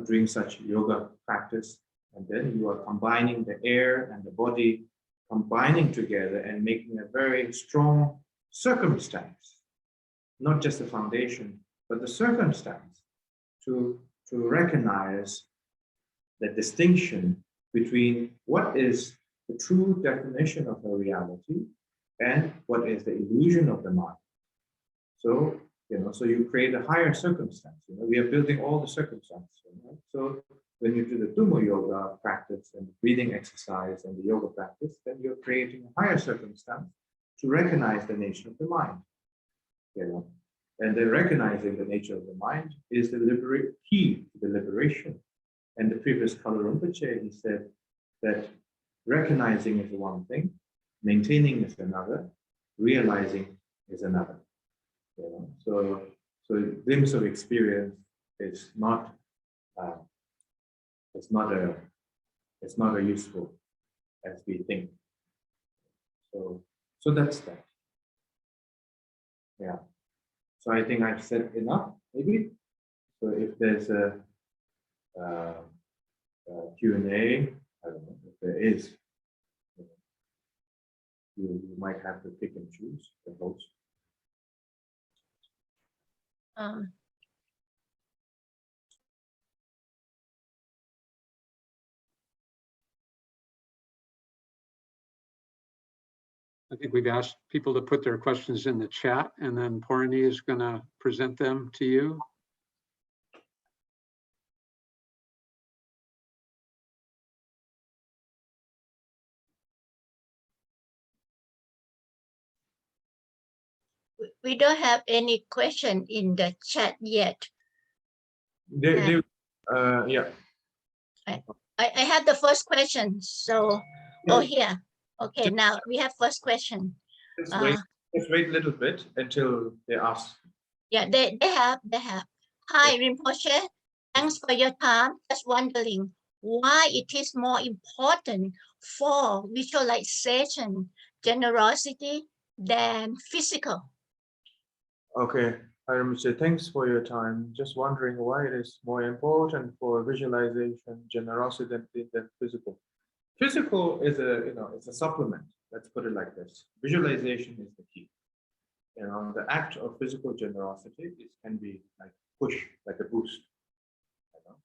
doing such yoga practice, and then you are combining the air and the body, combining together and making a very strong circumstance, not just the foundation, but the circumstance to recognize the distinction between what is the true definition of a reality and what is the illusion of the mind. So, so you create a higher circumstance. We are building all the circumstances. So when you do the Tummo yoga practice and the breathing exercise and the yoga practice, then you're creating a higher circumstance to recognize the nature of the mind. And then recognizing the nature of the mind is the key to the liberation. And the previous Kalu Rinpoche, he said that recognizing is one thing, maintaining is another, realizing is another. So glimpse of experience is not as useful as we think. So that's that. Yeah. So I think I've said enough, maybe. So if there's a Q&A, I don't know if there is. You might have to pick and choose the host. I think we've asked people to put their questions in the chat, and then Purani is going to present them to you. We don't have any question in the chat yet. Yeah. I have the first question. So, here. Okay, now we have first question. Let's wait a little bit until they ask. Yeah, they have. Hi, Rinpoche. Thanks for your time. Just wondering why it is more important for visualization, generosity than physical. Okay, I say thanks for your time. Just wondering why it is more important for visualization, generosity than physical. Physical is it's a supplement. Let's put it like this. Visualization is the key. You know, the act of physical generosity can be like push, like a boost. You know?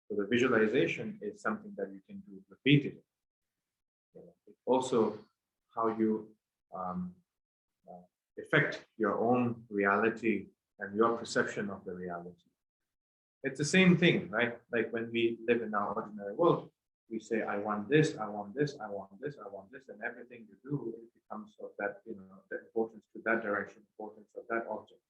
So the visualization is something that you can do repeatedly. You know? It's also how you affect your own reality and your perception of the reality. It's the same thing, right? Like when we live in our ordinary world, we say, I want this, I want this, I want this, I want this, and everything you do, it becomes of that, you know, the importance to that direction, importance of that object,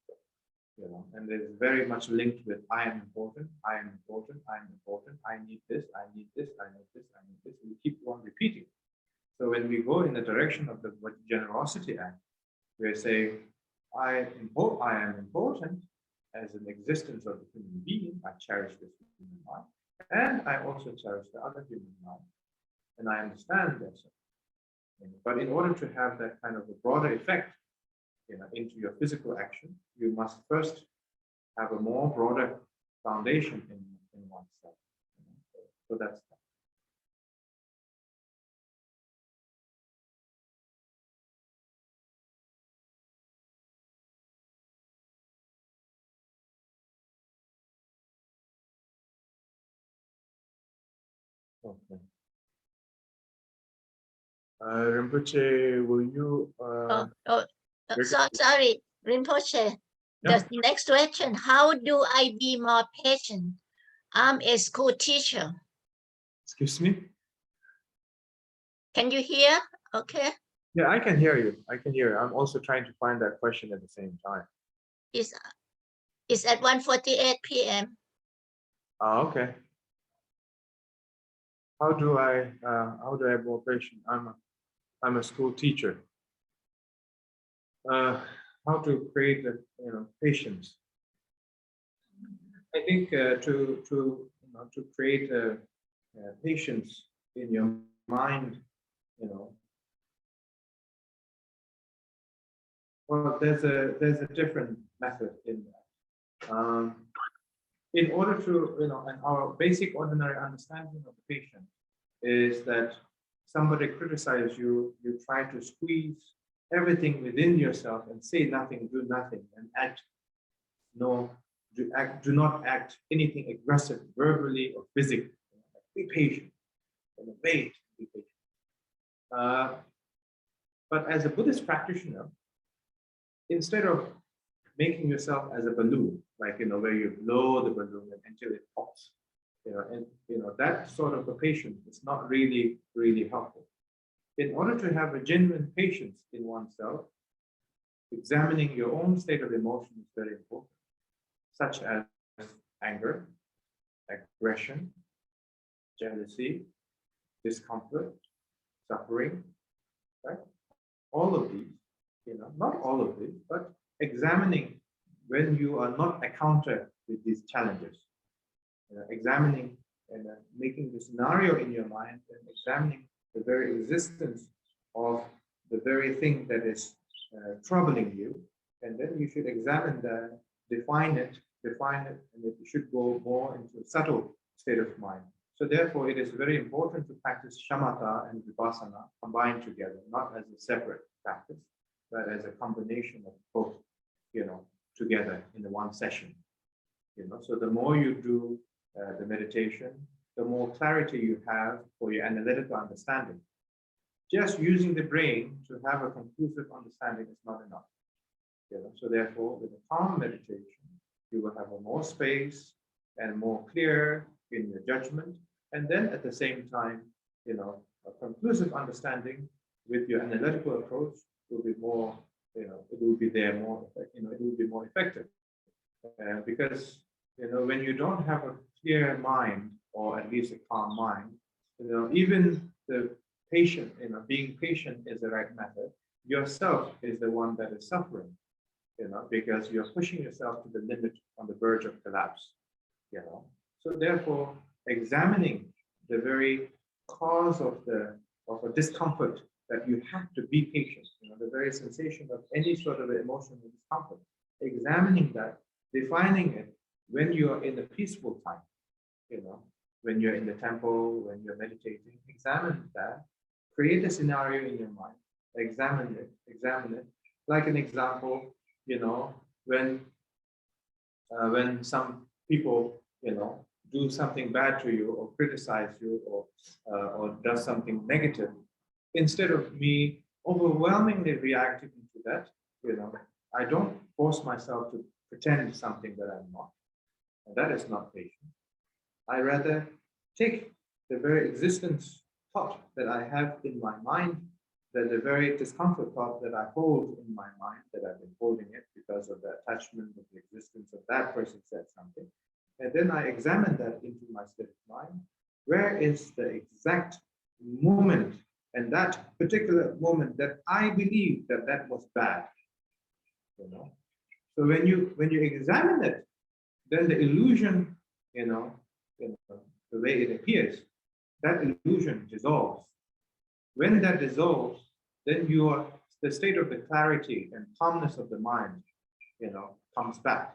you know, and it's very much linked with I am important, I am important, I am important, I need this, I need this, I need this, I need this. We keep on repeating. So when we go in the direction of the generosity act, we say, I am important as an existence of the human being. I cherish this human life, and I also cherish the other human life, and I understand this. But in order to have that kind of a broader effect, you know, into your physical action, you must first have a more broader foundation in oneself. You know? So that's that. Okay. Rinpoche, will you? Sorry, Rinpoche. Yeah. The next question, how do I be more patient? I'm a school teacher. Excuse me? Can you hear? Okay. Yeah, I can hear you. I can hear you. I'm also trying to find that question at the same time. It's at 1:48 p.m. Oh, okay. How do I have more patience? I'm a school teacher. How to create the, you know, patience? I think to create a patience in your mind, you know. Well, there's a different method in that. In order to, you know, and our basic ordinary understanding of the patient is that somebody criticizes you, you try to squeeze everything within yourself and say nothing, do nothing, and do not act anything aggressive, verbally or physically. Be patient and wait. Be patient. But as a Buddhist practitioner, instead of making yourself as a balloon, like, you know, where you blow the balloon until it pops, you know, and you know that sort of a patience is not really helpful. In order to have a genuine patience in oneself, examining your own state of emotion is very important, such as anger, aggression, jealousy, discomfort, suffering, right? All of these, you know, not all of these, but examining when you are not encountered with these challenges, examining and making the scenario in your mind and examining the very existence of the very thing that is troubling you, and then you should examine that, define it, and you should go more into a subtle state of mind. So therefore, it is very important to practice shamatha and vipassana combined together, not as a separate practice, but as a combination of both, you know, together in the one session. You know, so the more you do the meditation, the more clarity you have for your analytical understanding. Just using the brain to have a conclusive understanding is not enough. You know, so therefore, with a calm meditation, you will have a more space and more clear in your judgment, and then at the same time, you know, a conclusive understanding with your analytical approach will be more, you know, it will be there more, you know, it will be more effective. Because, you know, when you don't have a clear mind, or at least a calm mind, you know, even the patient, you know, being patient is the right method. Yourself is the one that is suffering, you know, because you're pushing yourself to the limit on the verge of collapse, you know. So therefore, examining the very cause of a discomfort that you have to be patient, you know, the very sensation of any sort of emotional discomfort, examining that, defining it when you are in a peaceful time, you know, when you're in the temple, when you're meditating, examine that, create a scenario in your mind, examine it. Like an example, you know, when some people, you know, do something bad to you or criticize you or does something negative, instead of me overwhelmingly reacting to that, you know, I don't force myself to pretend something that I'm not. And that is not patience. I rather take the very existence thought that I have in my mind, that the very discomfort thought that I hold in my mind, that I've been holding it because of the attachment of the existence of that person said something. And then I examine that into my state of mind. Where is the exact moment and that particular moment that I believe that that was bad? You know, so when you examine it, then the illusion, you know, the way it appears, that illusion dissolves. When that dissolves, then the state of the clarity and calmness of the mind, you know, comes back.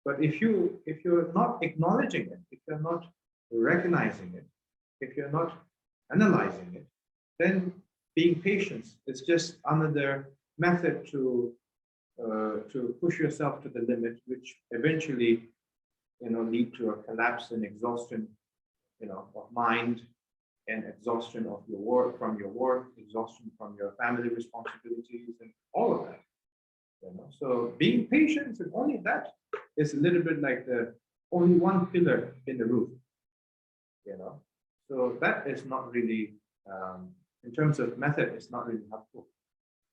But if you're not acknowledging it, if you're not recognizing it, if you're not analyzing it, then being patient is just another method to push yourself to the limit, which eventually, you know, lead to a collapse and exhaustion, you know, of mind, and exhaustion of your work, exhaustion from your family responsibilities, and all of that. You know, so being patient and only that is a little bit like the only one pillar in the roof. You know, so that is not really, in terms of method, it's not really helpful.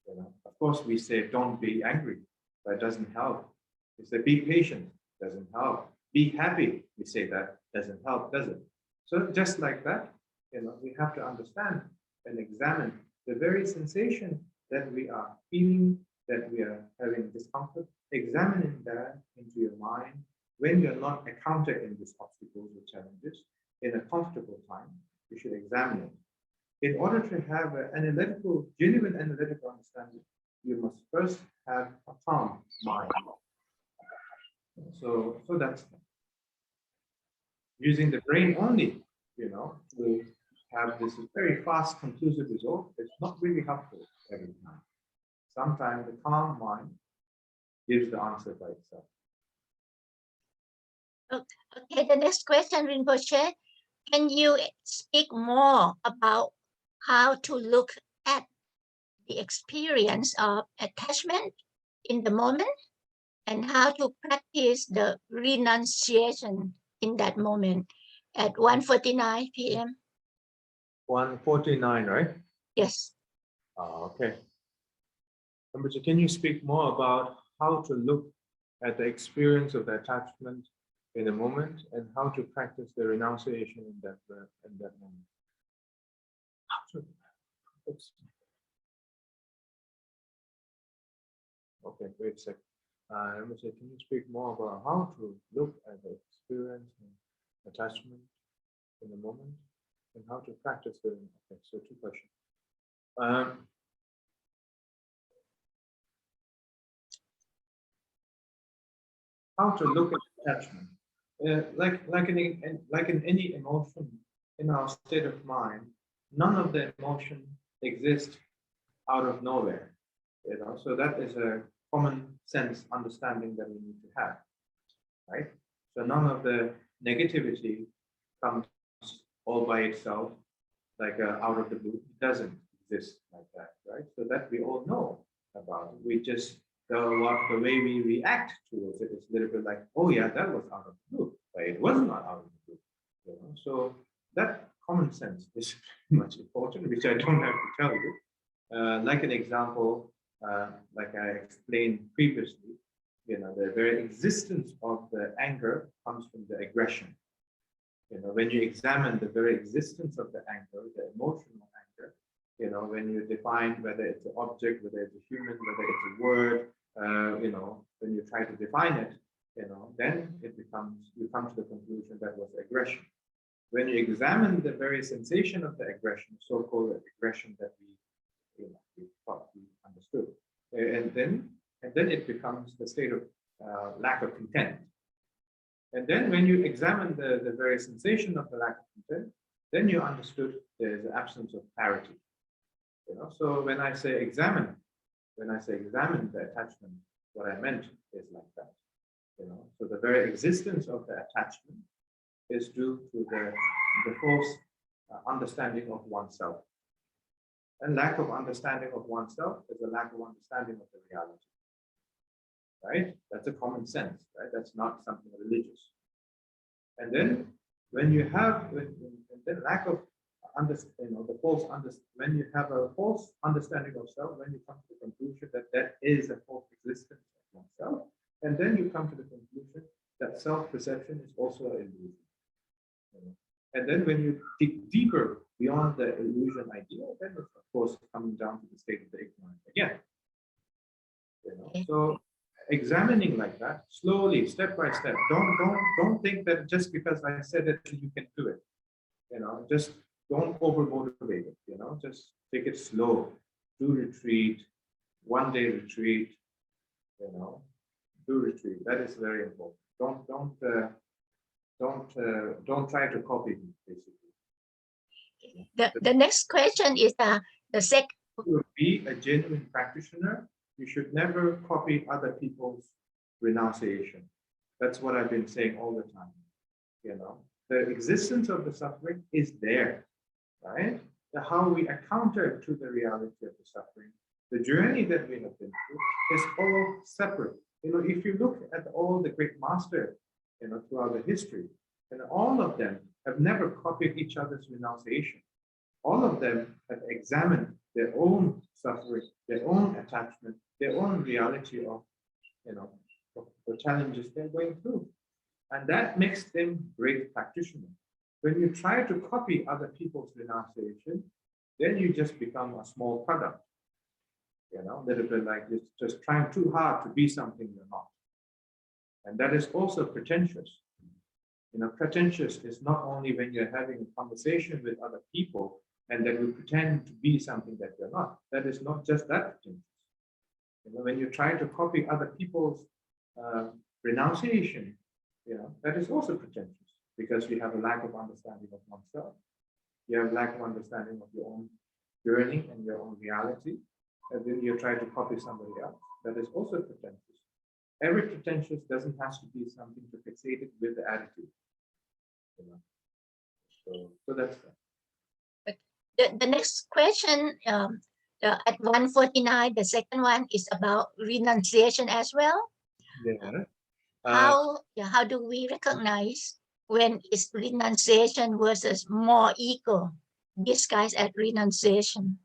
You know, of course, we say don't be angry, but it doesn't help. We say be patient, doesn't help. Be happy, we say that doesn't help, does it? So just like that, you know, we have to understand and examine the very sensation that we are feeling, that we are having discomfort, examining that into your mind when you're not encountering these obstacles or challenges in a comfortable time. You should examine it. In order to have an analytical, genuine analytical understanding, you must first have a calm mind. So that's using the brain only, you know, to have this very fast, conclusive result. It's not really helpful every time. Sometimes the calm mind gives the answer by itself. Okay, the next question, Rinpoche. Can you speak more about how to look at the experience of attachment in the moment and how to practice the renunciation in that moment at 1:49 p.m.? 149, right? Yes. Okay. Rinpoche, can you speak more about how to look at the experience of the attachment in a moment and how to practice the renunciation in that moment? Okay, wait a sec. Rinpoche, can you speak more about how to look at the experience and attachment in the moment and how to practice the? Okay, so two questions. How to look at attachment, like in any emotion in our state of mind, none of the emotion exists out of nowhere, you know. So that is a common sense understanding that we need to have, right? So none of the negativity comes all by itself, like out of the blue. It doesn't exist like that, right? So that we all know about. We just the way we react towards it is a little bit like, oh yeah, that was out of the blue, but it was not out of the blue. You know? So that common sense is much important, which I don't have to tell you. Like an example, like I explained previously, you know, the very existence of the anger comes from the aggression. You know, when you examine the very existence of the anger, the emotional anger, you know, when you define whether it's an object, whether it's a human, whether it's a word, you know, when you try to define it, you know, then it becomes, you come to the conclusion that was aggression. When you examine the very sensation of the aggression, so-called aggression that we thought we understood, and then it becomes the state of lack of content. And then when you examine the very sensation of the lack of content, then you understood there is an absence of clarity. You know, so when I say examine, when I say examine the attachment, what I meant is like that. So the very existence of the attachment is due to the false understanding of oneself. And lack of understanding of oneself is a lack of understanding of the reality. Right? That's a common sense, right? That's not something religious. And then when you have the lack of understanding, when you have a false understanding of self, when you come to the conclusion that that is a false existence of oneself, and then you come to the conclusion that self-perception is also an illusion. And then when you dig deeper beyond the illusion idea, then it's of course coming down to the state of the ignorance again. So examining like that, slowly, step by step. Don't think that just because I said it, you can do it. Just don't over motivate it. Just take it slow. Do retreat, 1 day retreat. Do retreat. That is very important. Don't try to copy me, basically. The next question is the second. To be a genuine practitioner, you should never copy other people's renunciation. That's what I've been saying all the time. The existence of the suffering is there, right? How we encounter to the reality of the suffering, the journey that we have been through is all separate. If you look at all the great masters, throughout the history, and all of them have never copied each other's renunciation. All of them have examined their own suffering, their own attachment, their own reality of, the challenges they're going through. And that makes them great practitioners. When you try to copy other people's renunciation, then you just become a small product. A little bit like it's just trying too hard to be something you're not. And that is also pretentious. Pretentious is not only when you're having a conversation with other people and that you pretend to be something that you're not. That is not just that pretentious. When you try to copy other people's renunciation, that is also pretentious because you have a lack of understanding of oneself. You have a lack of understanding of your own journey and your own reality. And then you try to copy somebody else. That is also pretentious. Every pretentious doesn't have to be something to fixate it with the attitude. So that's that. The next question at 149, the second one is about renunciation as well. Yeah. How do we recognize when it's renunciation versus more ego disguised as renunciation?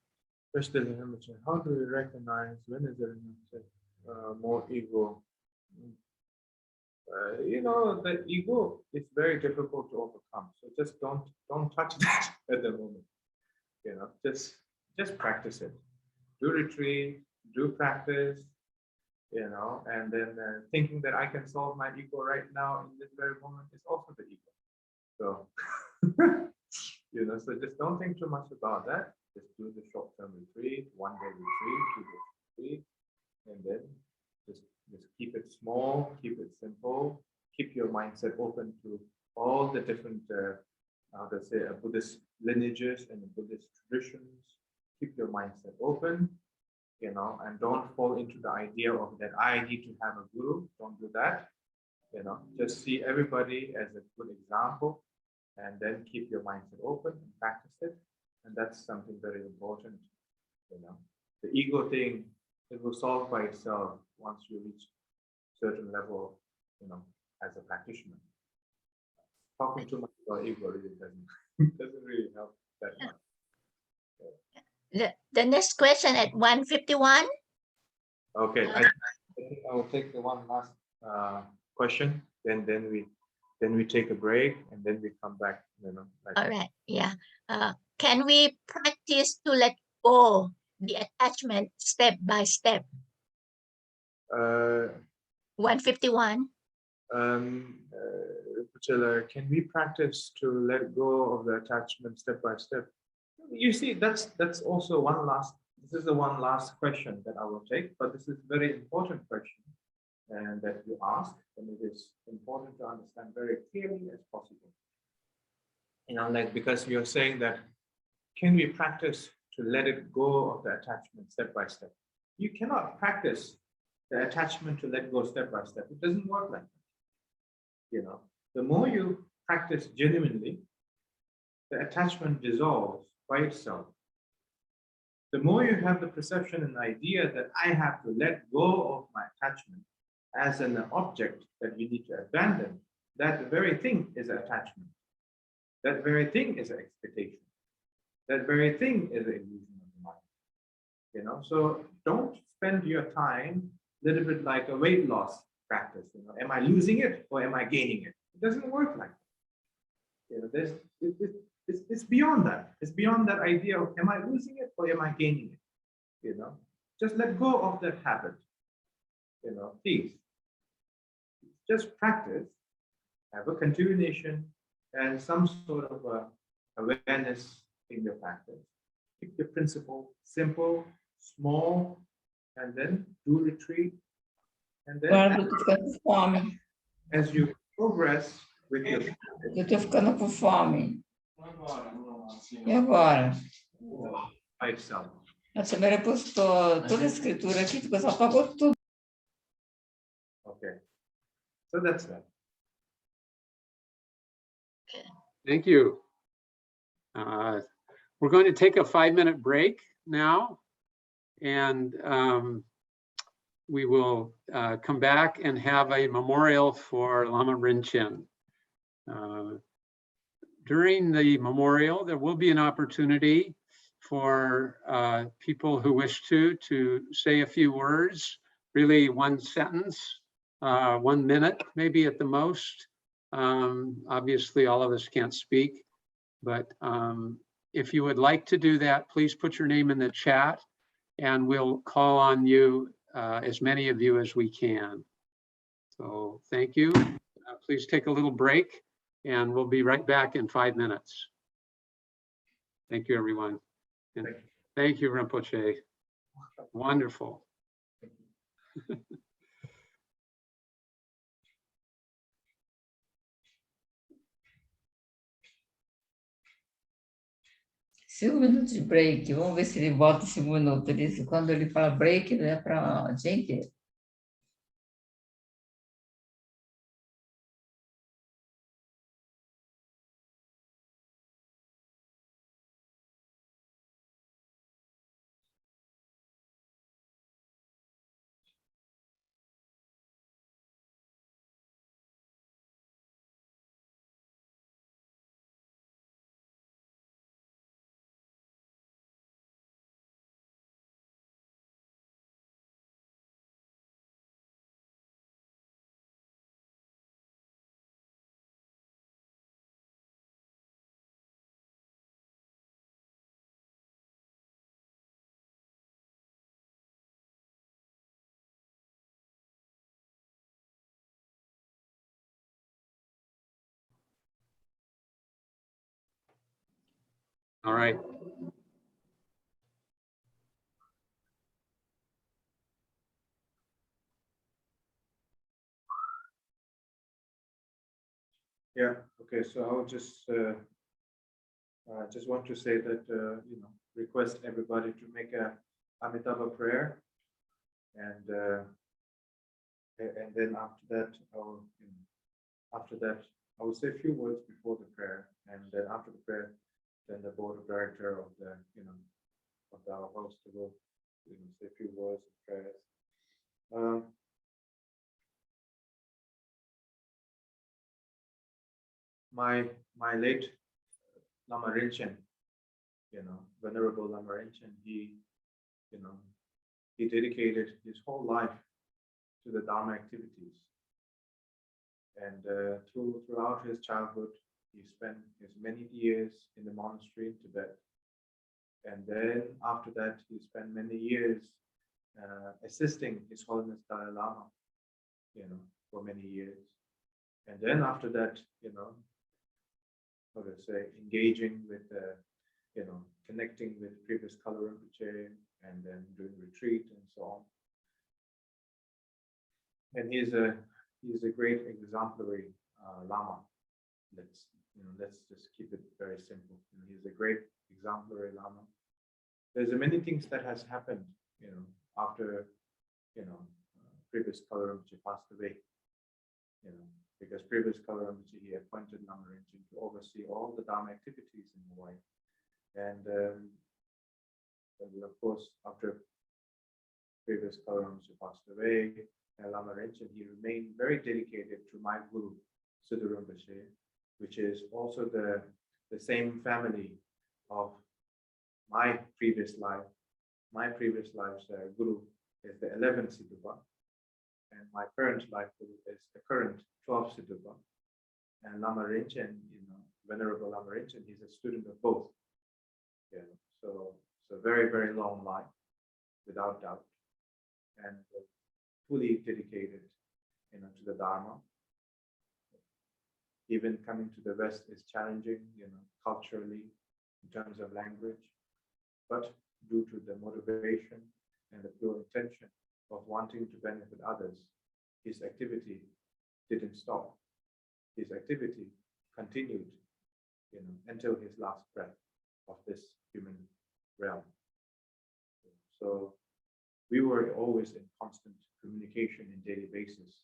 Especially, how do we recognize when is there more ego? The ego is very difficult to overcome. So just don't touch that at the moment. Just practice it. Do retreat, do practice, and then thinking that I can solve my ego right now in this very moment is also the ego. So, so just don't think too much about that. Just do the short-term retreat, 1 day retreat, 2 days retreat, and then just keep it small, keep it simple, keep your mindset open to all the different, Buddhist lineages and Buddhist traditions. Keep your mindset open, and don't fall into the idea of that I need to have a guru. Don't do that. Just see everybody as a good example, and then keep your mindset open and practice it. And that's something very important. The ego thing, it will solve by itself once you reach a certain level, as a practitioner. Talking too much about ego really doesn't really help that much. The next question at 151. Okay, I think I will take the one last question, then we take a break, and then we come back. All right. Yeah. Can we practice to let go the attachment step by step? 151. Can we practice to let go of the attachment step by step? You see, that's also one last. This is the one last question that I will take, but this is a very important question, and that you ask, and it is important to understand very clearly as possible. Because you're saying that, can we practice to let it go of the attachment step by step? you cannot practice the attachment to let go step by step. It doesn't work like that. The more you practice genuinely, the attachment dissolves by itself. The more you have the perception and idea that I have to let go of my attachment as an object that you need to abandon, that very thing is an attachment. That very thing is an expectation. That very thing is an illusion of the mind. So don't spend your time a little bit like a weight loss practice. Am I losing it or am I gaining it? It doesn't work like that. It's beyond that. It's beyond that idea of am I losing it or am I gaining it? Just let go of that habit. Please. Just practice, have a continuation and some sort of awareness in your practice. Keep your principle simple, small, and then do retreat. And then Agora eu tô ficando com fome. as you progress with your Eu tô ficando com fome. E agora? by itself. A Samara postou toda a escritura aqui, porque só apagou tudo. Okay. So that's that. Thank you. We're going to take a 5-minute break now, and we will come back and have a memorial for Lama Rinchen. During the memorial, there will be an opportunity for people who wish to say a few words, really one sentence, 1 minute, maybe at the most. Obviously, all of us can't speak, but if you would like to do that, please put your name in the chat and we'll call on you, as many of you as we can. So thank you. Please take a little break and we'll be right back in 5 minutes. Thank you, everyone. And thank you, Rinpoche. Wonderful. Cinco minutos de break. Vamos ver se ele bota 5 minutos. Quando ele fala break, não é para o dia inteiro. All right. Yeah. Okay. So I would just want to say that request everybody to make a Amitabha prayer, and then after that I will say a few words before the prayer, and then after the prayer, then the board of director of the of our host will say a few words of prayers. My late Lama Rinchen, Venerable Lama Rinchen, he dedicated his whole life to the Dharma activities, and throughout his childhood, he spent his many years in the monastery in Tibet, and then after that, he spent many years assisting His Holiness Dalai Lama, for many years, and then after that, how to say, engaging with, connecting with previous Kalu Rinpoche, and then doing retreat and so on. And he's a great exemplary Lama. Let's just keep it very simple. He's a great exemplary Lama. There's many things that has happened, after, previous Kalu Rinpoche passed away, because previous Kalu Rinpoche, he appointed Lama Rinchen to oversee all the Dharma activities in Hawaii. And of course, after previous Kalu Rinpoche passed away, Lama Rinchen, he remained very dedicated to my guru, Siddha Rinpoche, which is also the same family of my previous life. My previous life's guru is the 11th Siddha, and my current life guru is the current 12th Siddha. And Lama Rinchen, Venerable Lama Rinchen, he's a student of both. So very, very long life, without doubt, and fully dedicated, to the Dharma. Even coming to the West is challenging, culturally, in terms of language, but due to the motivation and the pure intention of wanting to benefit others, his activity didn't stop. His activity continued, until his last breath of this human realm. So we were always in constant communication in daily basis.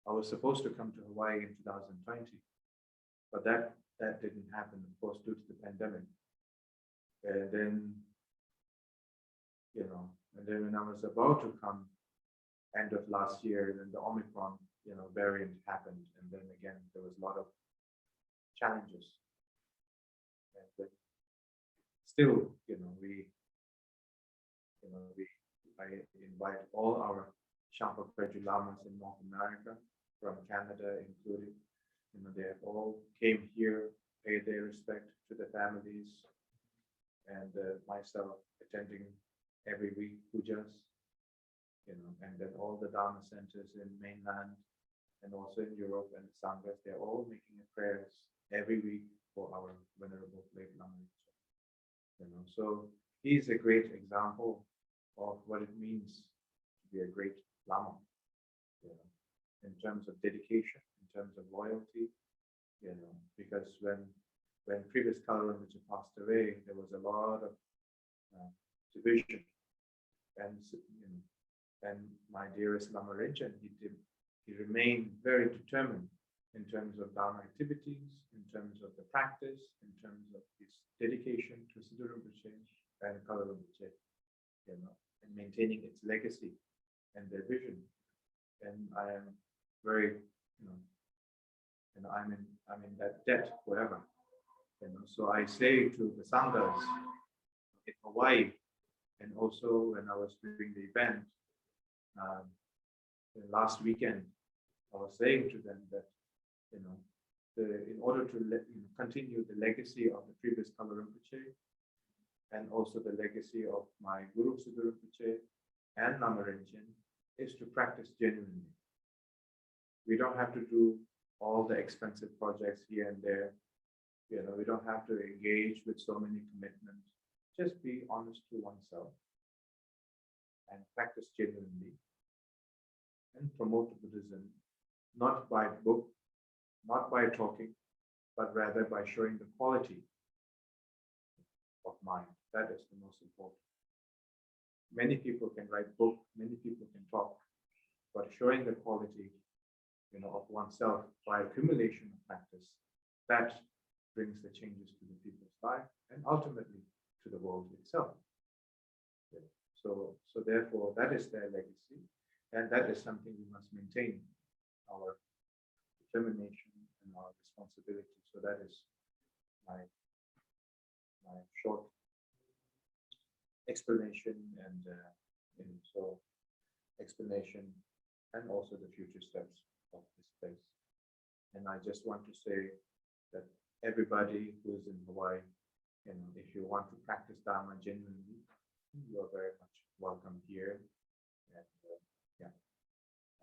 I was supposed to come to Hawaii in 2020, but that didn't happen, of course, due to the pandemic. And then, when I was about to come, end of last year, then the Omicron, variant happened, and then again there was a lot of challenges. And then still, I invite all our Shampa Preju Lamas in North America, from Canada including, they all came here, paid their respect to the families, and myself attending every week pujas, and then all the Dharma centers in mainland and also in Europe and the Sanghas, they're all making prayers every week for our venerable late Lama Rinchen. So he's a great example of what it means to be a great Lama, in terms of dedication, in terms of loyalty, because when previous Kalu Rinpoche passed away, there was a lot of division, and my dearest Lama Rinchen, he remained very determined in terms of Dharma activities, in terms of the practice, in terms of his dedication to Siddha Rinpoche and Kalu Rinpoche, and maintaining its legacy and their vision. And I am very, I'm in that debt forever. So I say to the Sanghas in Hawaii, and also when I was doing the event last weekend, I was saying to them that, in order to continue the legacy of the previous Kalu Rinpoche, and also the legacy of my Guru Siddha Rinpoche and Lama Rinchen, is to practice genuinely. We don't have to do all the expensive projects here and there. We don't have to engage with so many commitments. Just be honest to oneself and practice genuinely and promote Buddhism, not by book, not by talking, but rather by showing the quality of mind. That is the most important. Many people can write books, many people can talk, but showing the quality, of oneself by accumulation of practice, that brings the changes to the people's life and ultimately to the world itself. So therefore, that is their legacy, and that is something we must maintain, our determination and our responsibility. So that is my short explanation and explanation, and also the future steps of this place. And I just want to say that everybody who is in Hawaii, if you want to practice Dharma genuinely, you are very much welcome here.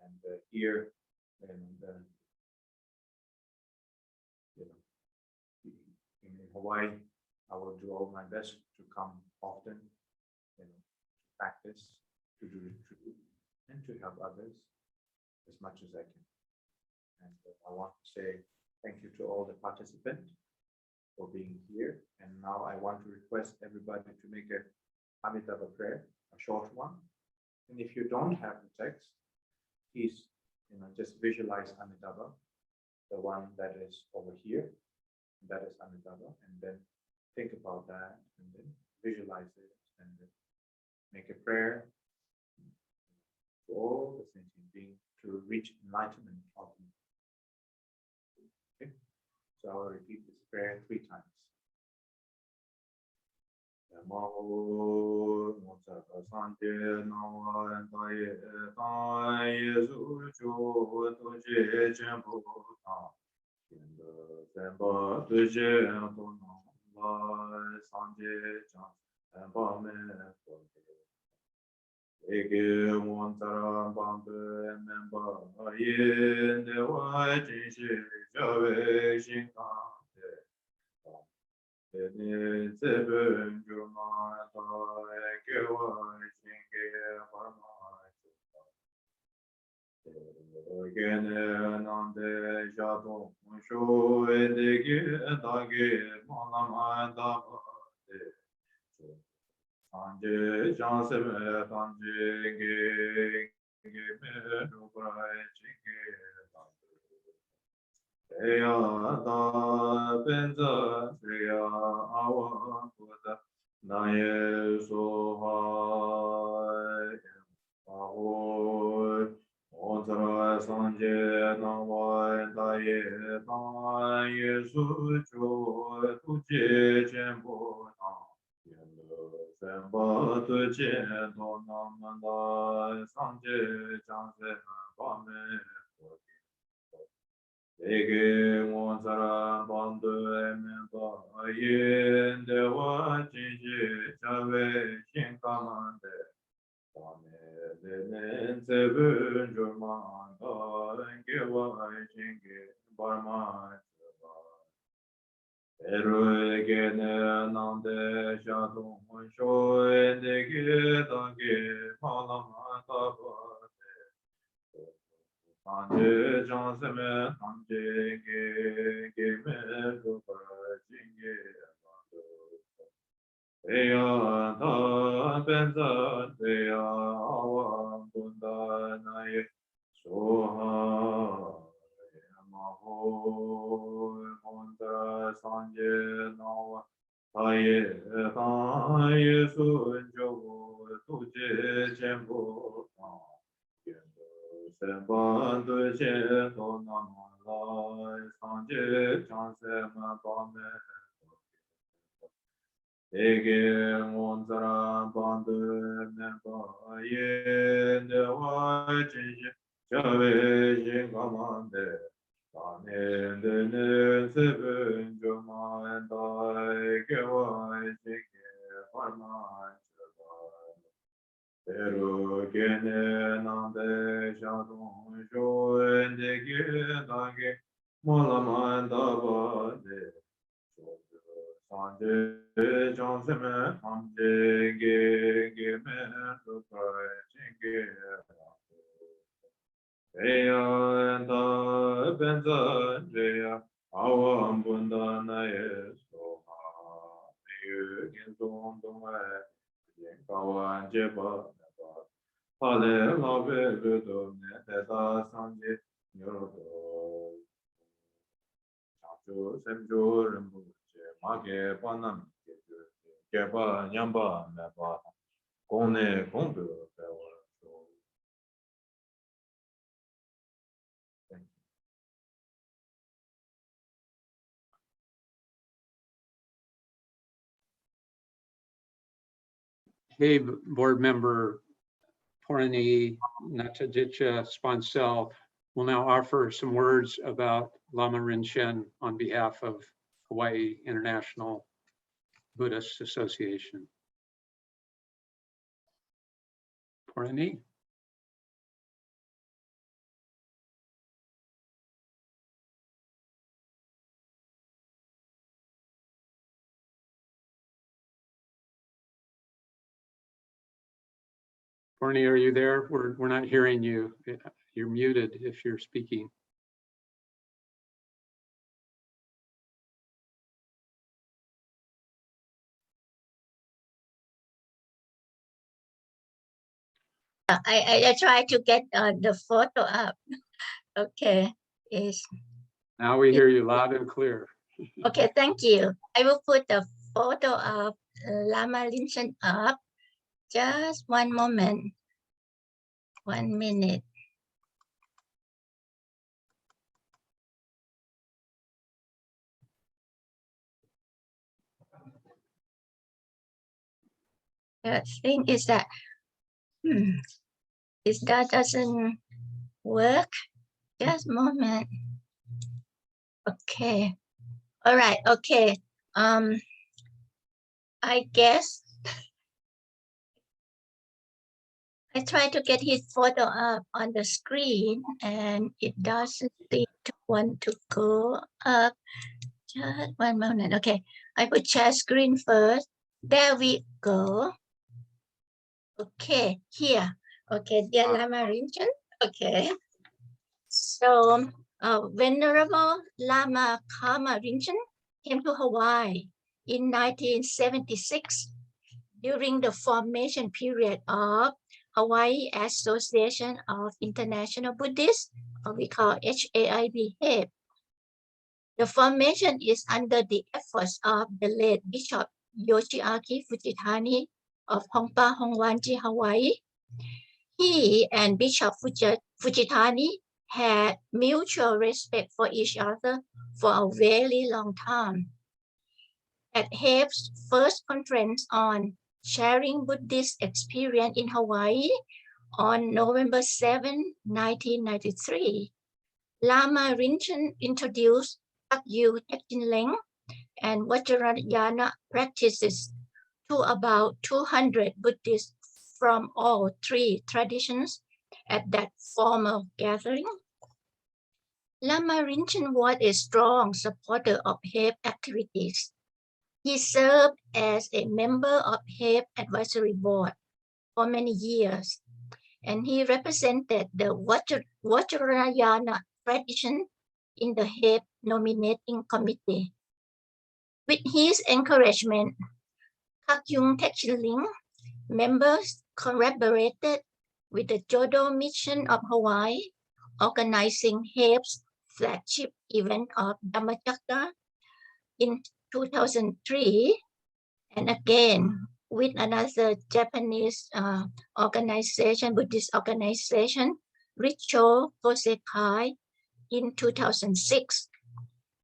And here, in Hawaii, I will do all my best to come often, to practice, to do retreat, and to help others as much as I can. And I want to say thank you to all the participants for being here. And now I want to request everybody to make a Amitabha prayer, a short one, And if you don't have the text, please, just visualize Amitabha, the one that is over here, that is Amitabha, and then think about that, and then visualize it, and then make a prayer to all the sentient beings to reach enlightenment ultimately. Okay, so I'll repeat this prayer 3 times. Hey, board member Porani Nataditcha Sponsel will now offer some words about Lama Rinchen on behalf of Hawaii International Buddhist Association. Porani? Porani, are you there? We're not hearing you. You're muted if you're speaking. I try to get the photo up. Okay. Is Now we hear you loud and clear. okay. Thank you. I will put the photo of Lama Rinchen up. Just one moment. 1 minute. The thing is that if that doesn't work, just a moment. Okay. All right. Okay. I guess I try to get his photo up on the screen and it doesn't seem to want to go up. Just one moment. Okay. I put share screen first. There we go. Okay. Here. Okay. Dear Lama Rinchen. Okay. So, Venerable Lama Kama Rinchen came to Hawaii in 1976 during the formation period of Hawaii Association of International Buddhists, or we call HAIB. The formation is under the efforts of the late Bishop Yoshiaki Fujitani of Hongpa Hongwanji, Hawaii. He and Bishop Fujitani had mutual respect for each other for a very long time. At HAIB's first conference on sharing Buddhist experience in Hawaii on November 7, 1993, Lama Rinchen introduced Kyabje Techinleng and Vajrayana practices to about 200 Buddhists from all three traditions at that formal gathering. Lama Rinchen was a strong supporter of HAIB activities. He served as a member of HAIB Advisory Board for many years, and he represented the Vajrayana tradition in the HAIB nominating committee. With his encouragement, Kyabje Techinleng members collaborated with the Jodo Mission of Hawaii, organizing HAIB's flagship event of Dhammacakka in 2003, and again with another Japanese organization, Buddhist organization, Richo Kosekai, in 2006.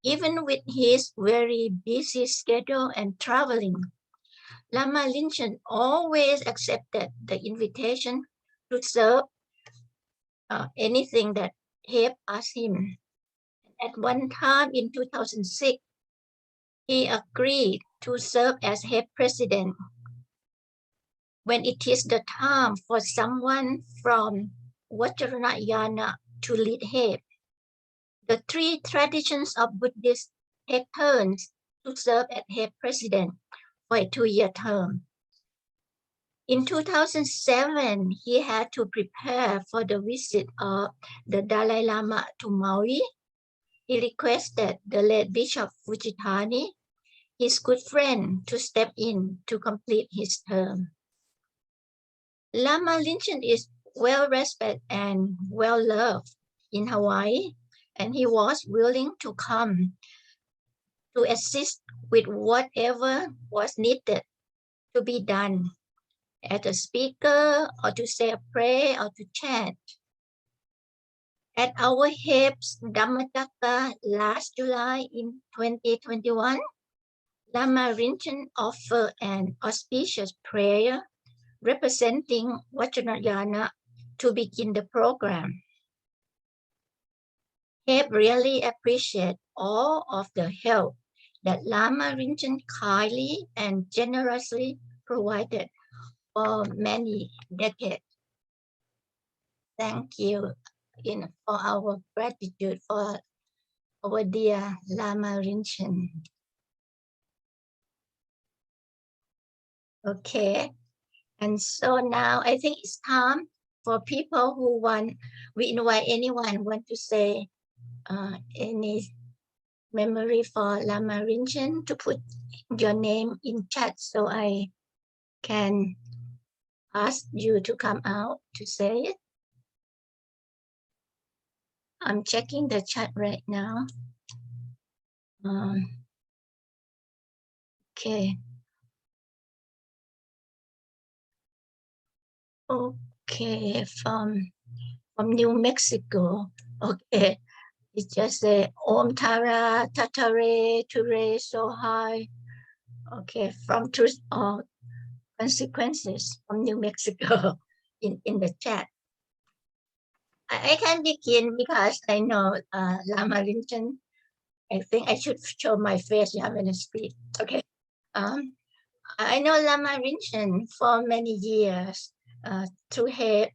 Even with his very busy schedule and traveling, Lama Rinchen always accepted the invitation to serve anything that HAIB asked him. At one time in 2006, he agreed to serve as HAIB president. When it is the time for someone from Vajrayana to lead HAIB, the three traditions of Buddhists take turns to serve as HAIB president for a 2-year term. In 2007, he had to prepare for the visit of the Dalai Lama to Maui. He requested the late Bishop Fujitani, his good friend, to step in to complete his term. Lama Rinchen is well respected and well loved in Hawaii, and he was willing to come to assist with whatever was needed to be done as a speaker or to say a prayer or to chant. At our HAIB's Dhammacakka last July in 2021, Lama Rinchen offered an auspicious prayer representing Vajrayana to begin the program. HAIB really appreciate all of the help that Lama Rinchen kindly and generously provided for many decades. Thank you for our gratitude for our dear Lama Rinchen. Okay, and so now I think it's time for people who we invite anyone want to say any memory for Lama Rinchen to put your name in chat so I can ask you to come out to say it. I'm checking the chat right now. Okay. Okay, from New Mexico. Okay. It just say Om Tara Tatare Ture So High. Okay, from Truth or Consequences from New Mexico in the chat. I can begin because I know Lama Rinchen. I think I should show my face when I speak. Okay. I know Lama Rinchen for many years through him,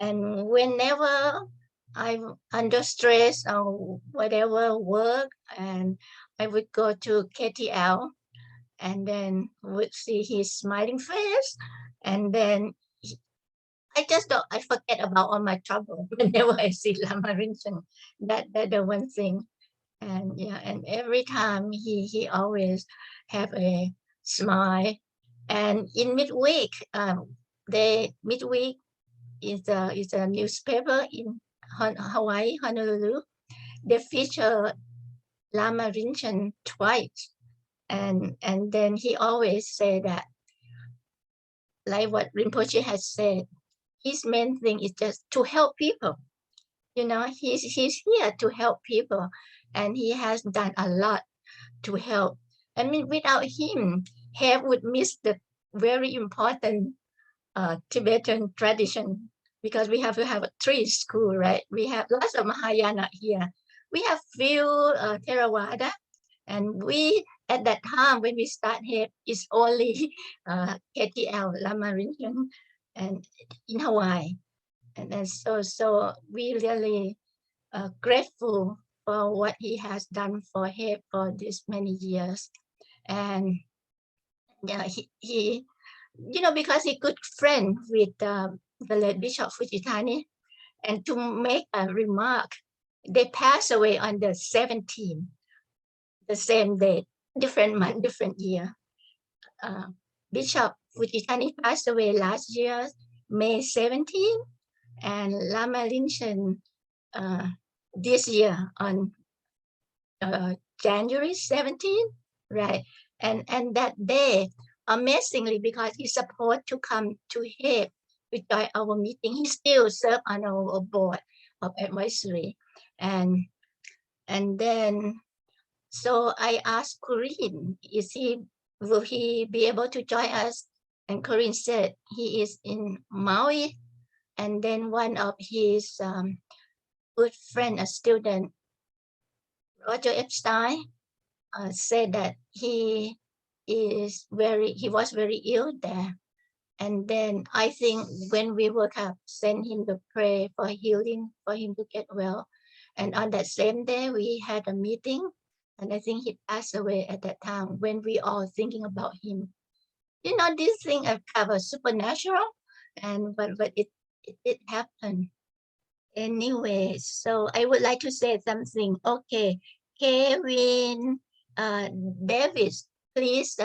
and whenever I'm under stress or whatever work, and I would go to KTL, and then would see his smiling face, and then I forget about all my trouble whenever I see Lama Rinchen. That the one thing, and yeah, and every time he always have a smile, and in midweek, midweek is a newspaper in Hawaii, Honolulu. They feature Lama Rinchen twice, and then he always say that, like what Rinpoche has said, his main thing is just to help people. He's here to help people, and he has done a lot to help. I mean, without him, he would miss the very important Tibetan tradition, because we have to have a 3 school, right? We have lots of Mahayana here. We have few Theravada, and we at that time when we start here, it's only KTL, Lama Rinchen, and in Hawaii. And then so we really grateful for what he has done for him for this many years. And yeah, he because he good friend with the late Bishop Fujitani, and to make a remark, they passed away on the 17th, the same day, different month, different year. Bishop Fujitani passed away last year, May 17, and Lama Rinchen this year on January 17, right? And that day, amazingly, because he's supposed to come to here to join our meeting, he still serves on our board of advisory, and then so I asked Corinne, will he be able to join us? And Corinne said he is in Maui, and then one of his good friend, a student, Roger Epstein, said that he was very ill there. And then I think when we would have sent him to pray for healing, for him to get well. And on that same day, we had a meeting, and I think he passed away at that time when we all thinking about him. This thing are kind of supernatural, but it happened. Anyway, so I would like to say something. Okay, Kevin, Davis, please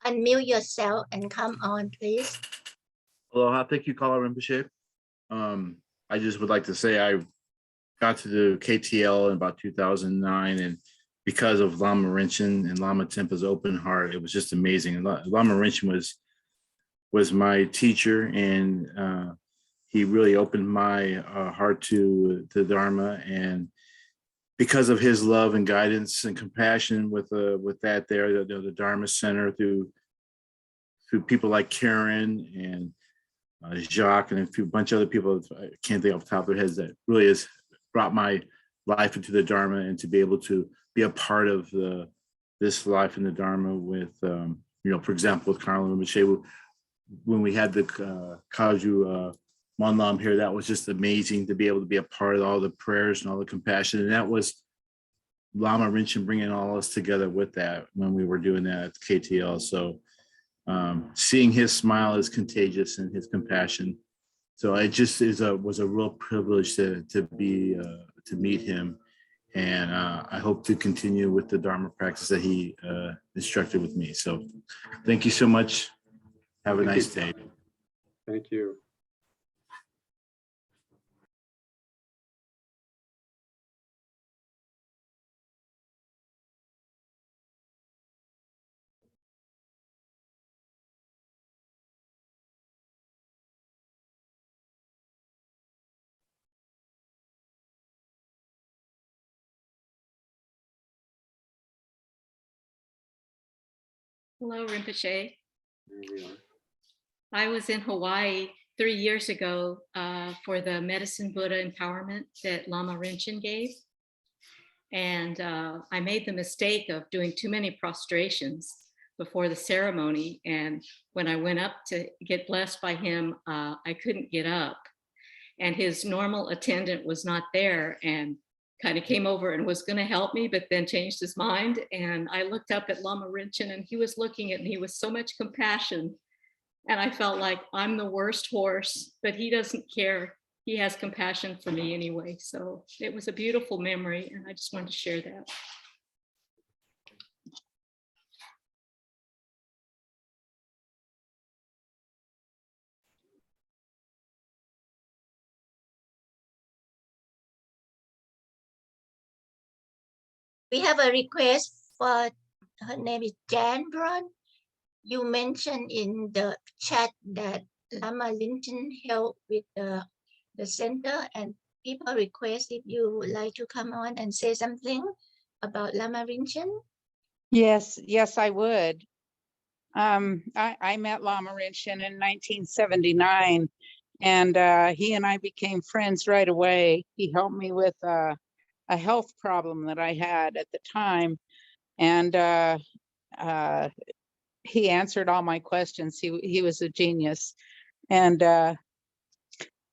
unmute yourself and come on, please. Aloha, thank you, Kalu Rinpoche. I just would like to say I got to the KTL in about 2009, and because of Lama Rinchen and Lama Tempa's open heart, it was just amazing. Lama Rinchen was my teacher, and he really opened my heart to the Dharma, and because of his love and guidance and compassion with that there, the Dharma Center, through people like Karen and Jacques and a bunch of other people, I can't think off the top of their heads, that really has brought my life into the Dharma, and to be able to be a part of this life in the Dharma with, for example, with Kalu Rinpoche, when we had the Kaju Monlam here, that was just amazing to be able to be a part of all the prayers and all the compassion. And that was Lama Rinchen bringing all us together with that when we were doing that at KTL. So seeing his smile is contagious, and his compassion. So it just was a real privilege to meet him. And I hope to continue with the Dharma practice that he instructed with me. So thank you so much. Have a nice day. Thank you. Hello, Rinpoche. There we are. I was in Hawaii 3 years ago for the Medicine Buddha empowerment that Lama Rinchen gave. And I made the mistake of doing too many prostrations before the ceremony. And when I went up to get blessed by him, I couldn't get up. And his normal attendant was not there and kind of came over and was going to help me, but then changed his mind. And I looked up at Lama Rinchen and he was looking at me with so much compassion. And I felt like I'm the worst horse, but he doesn't care. He has compassion for me anyway. So it was a beautiful memory. And I just wanted to share that. We have a request for, her name is Jan Bron. You mentioned in the chat that Lama Rinchen helped with the center, and people request if you would like to come on and say something about Lama Rinchen. Yes, I would. I met Lama Rinchen in 1979, and he and I became friends right away. He helped me with a health problem that I had at the time, and he answered all my questions. He was a genius, and I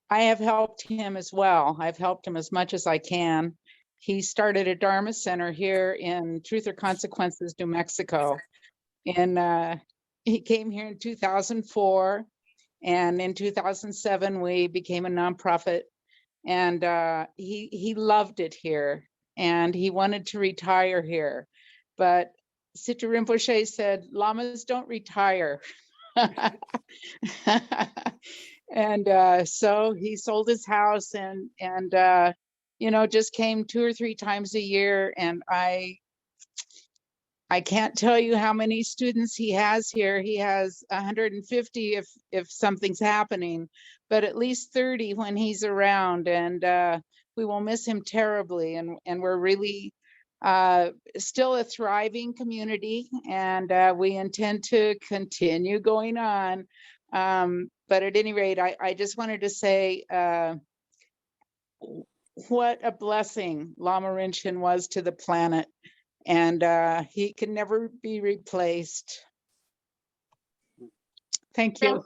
have helped him as well. I've helped him as much as I can. He started a Dharma center here in Truth or Consequences, New Mexico. And he came here in 2004. And in 2007, we became a nonprofit. And he loved it here. And he wanted to retire here. But Sister Rinpoche said, Lamas don't retire. And so he sold his house and just came 2 or 3 times a year. And I can't tell you how many students he has here. He has 150 if something's happening, but at least 30 when he's around. And we will miss him terribly. And we're really still a thriving community, and we intend to continue going on. But at any rate, I just wanted to say what a blessing Lama Rinchen was to the planet, and he can never be replaced. Thank you.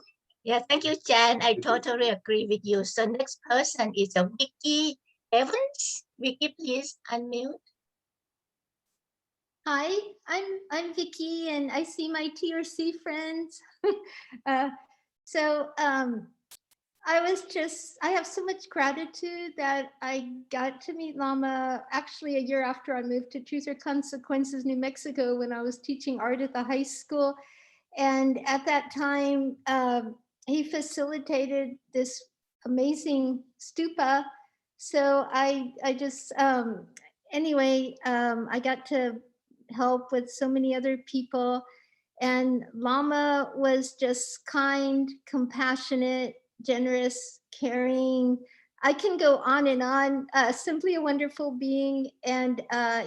Thank you, Jan. I totally agree with you. So next person is Vicky Evans. Vicky, please unmute. Hi, I'm Vicky, and I see my TRC friends. I have so much gratitude that I got to meet Lama actually a year after I moved to Truth or Consequences, New Mexico, when I was teaching art at the high school. And at that time, he facilitated this amazing stupa. So I got to help with so many other people. And Lama was just kind, compassionate, generous, caring. I can go on and on, simply a wonderful being. And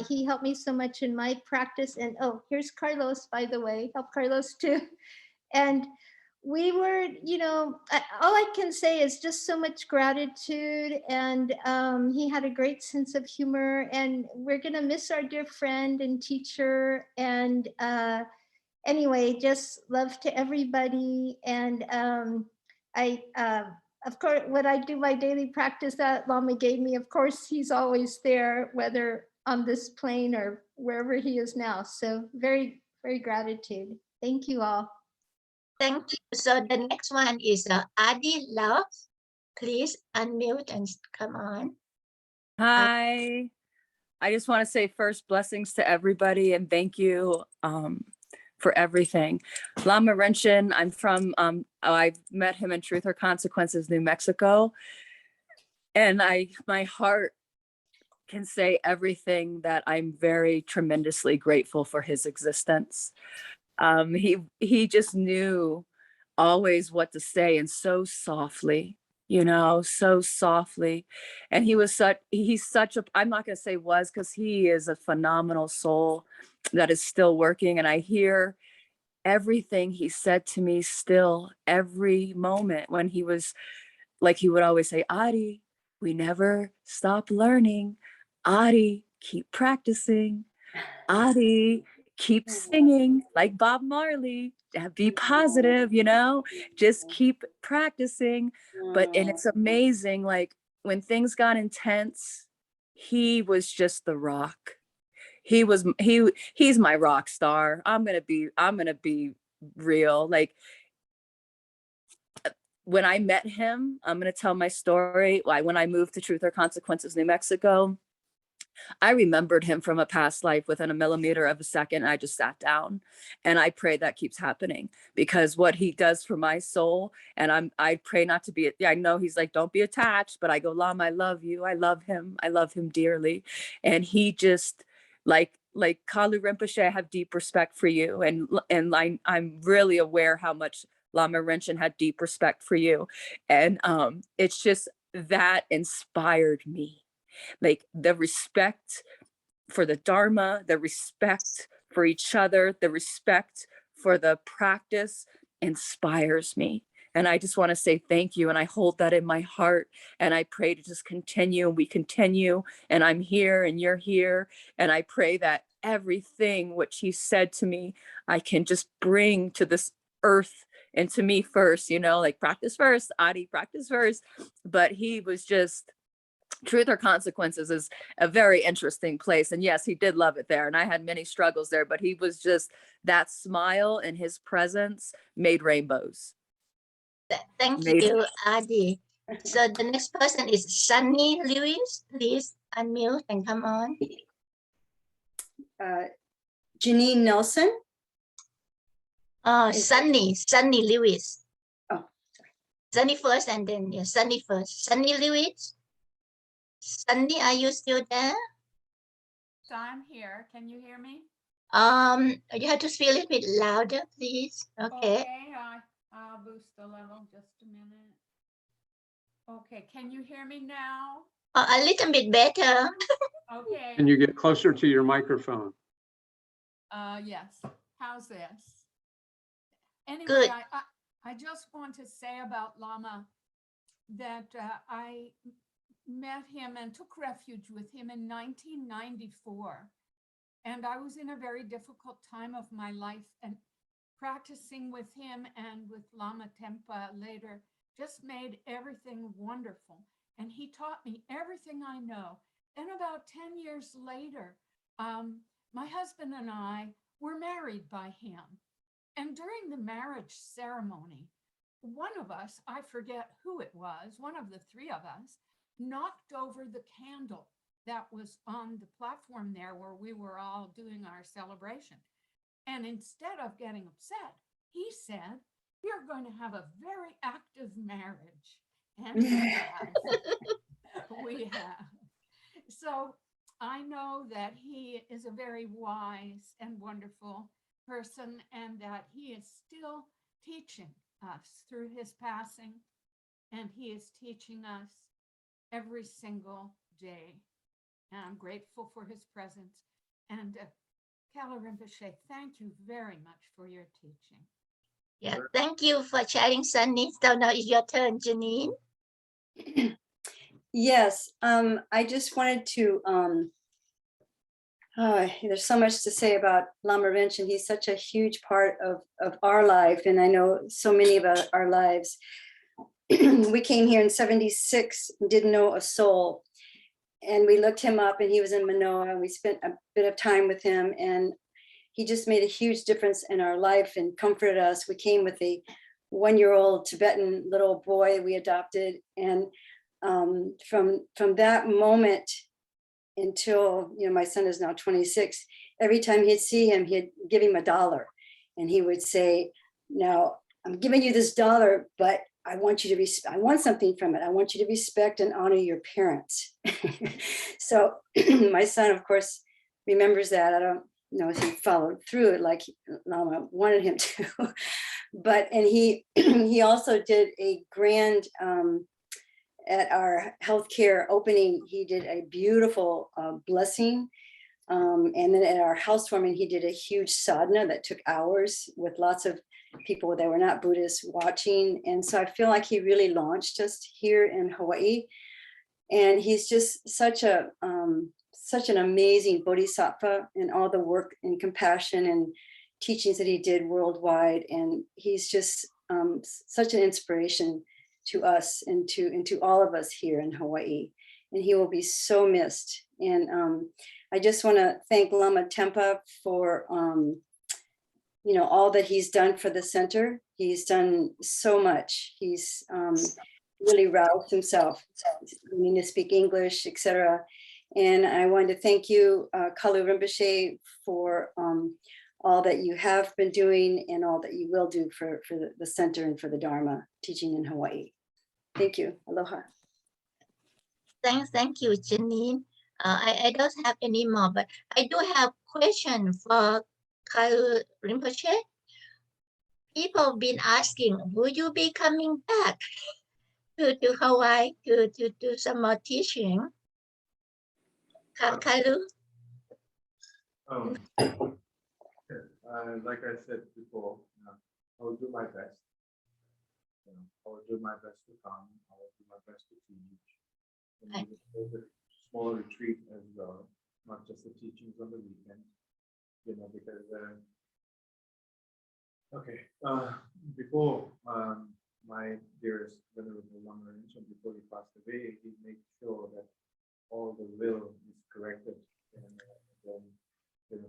he helped me so much in my practice. And oh, here's Carlos, by the way, help Carlos too. And we were, all I can say is just so much gratitude. And he had a great sense of humor, and we're gonna miss our dear friend and teacher. And anyway, just love to everybody. And of course, when I do my daily practice that Lama gave me, of course, he's always there, whether on this plane or wherever he is now. So very, very gratitude. Thank you all. Thank you. So the next one is Adi Love. Please unmute and come on. Hi. I just want to say first blessings to everybody and thank you for everything. Lama Rinchen, I'm from, I met him in Truth or Consequences, New Mexico. And my heart can say everything that I'm very tremendously grateful for his existence. He just knew always what to say, and so softly, so softly. And he's such a, I'm not going to say was, because he is a phenomenal soul that is still working. And I hear everything he said to me still every moment, when he was like, he would always say, Adi, we never stop learning. Adi, keep practicing. Adi, keep singing like Bob Marley. Be positive, just keep practicing. And it's amazing, like when things got intense, he was just the rock. He's my rock star. I'm gonna be real. Like, when I met him, I'm going to tell my story. When I moved to Truth or Consequences, New Mexico, I remembered him from a past life within a millimeter of a second. I just sat down, and I pray that keeps happening, because what he does for my soul, and I pray not to be, I know he's like, don't be attached, but I go, Lama, I love you. I love him dearly. And he just like Kalu Rinpoche, I have deep respect for you. And I'm really aware how much Lama Rinchen had deep respect for you. And it's just, that inspired me. Like the respect for the Dharma, the respect for each other, the respect for the practice inspires me. And I just want to say thank you. And I hold that in my heart. And I pray to just continue, and we continue. And I'm here and you're here. And I pray that everything which he said to me, I can just bring to this earth and to me first, like practice first, Adi, practice first. But he was just, Truth or Consequences is a very interesting place. And yes, he did love it there. And I had many struggles there, but he was just, that smile and his presence made rainbows. Thank you, Adi. So the next person is Sunny Lewis. Please unmute and come on. Janine Nelson. Sunny Lewis. Oh, sorry. Sunny first, and then Sunny first. Sunny Lewis. Sunny, are you still there? So I'm here. Can you hear me? You have to speak a little bit louder, please. Okay. I'll boost the level just a minute. Okay, can you hear me now? A little bit better. Okay. Can you get closer to your microphone? Yes. How's this? Anyway, Good. I just want to say about Lama that I met him and took refuge with him in 1994. And I was in a very difficult time of my life, and practicing with him and with Lama Tempa later just made everything wonderful. And he taught me everything I know. Then about 10 years later, my husband and I were married by him. And during the marriage ceremony, one of us, I forget who it was, one of the three of us, knocked over the candle that was on the platform there where we were all doing our celebration. And instead of getting upset, he said, "You're going to have a very active marriage." And we have. So I know that he is a very wise and wonderful person, and that he is still teaching us through his passing, and he is teaching us every single day. And I'm grateful for his presence. And Kalu Rinpoche, thank you very much for your teaching. Yeah, thank you for sharing, Sunny. So now it's your turn, Janine. Yes, I just wanted to, there's so much to say about Lama Rinchen. He's such a huge part of our life, and I know so many about our lives. We came here in 76, didn't know a soul, and we looked him up, and he was in Manoa, and we spent a bit of time with him, and he just made a huge difference in our life and comforted us. We came with a 1-year-old Tibetan little boy we adopted, and from that moment until, my son is now 26, every time he'd see him, he'd give him $1. And he would say, now I'm giving you this dollar, but I want you to I want something from it. I want you to respect and honor your parents. So my son, of course, remembers that. I don't know if he followed through it like Lama wanted him to. But, and he he also did a grand, at our healthcare opening, he did a beautiful blessing. And then at our housewarming, he did a huge sadhana that took hours with lots of people that were not Buddhists watching. And so I feel like he really launched us here in Hawaii. And he's just such an amazing bodhisattva in all the work and compassion and teachings that he did worldwide. And he's just such an inspiration to us and to all of us here in Hawaii. And he will be so missed. And I just want to thank Lama Tempa for all that he's done for the center. He's done so much. He's really roused himself, to speak English, etc. And I wanted to thank you, Kalu Rinpoche, for all that you have been doing and all that you will do for the center and for the Dharma teaching in Hawaii. Thank you. Aloha. Thank you, Janine. I don't have any more, but I do have question for Kalu Rinpoche. People been asking, will you be coming back to Hawaii to do some more teaching? Kalu? Like I said before, I will do my best. I will do my best to come. I will do my best to teach. And hold a small retreat as well, not just the teachings on the weekend. Because before my dearest Venerable Lama Rinchen, before he passed away, he made sure that all the will is corrected, and then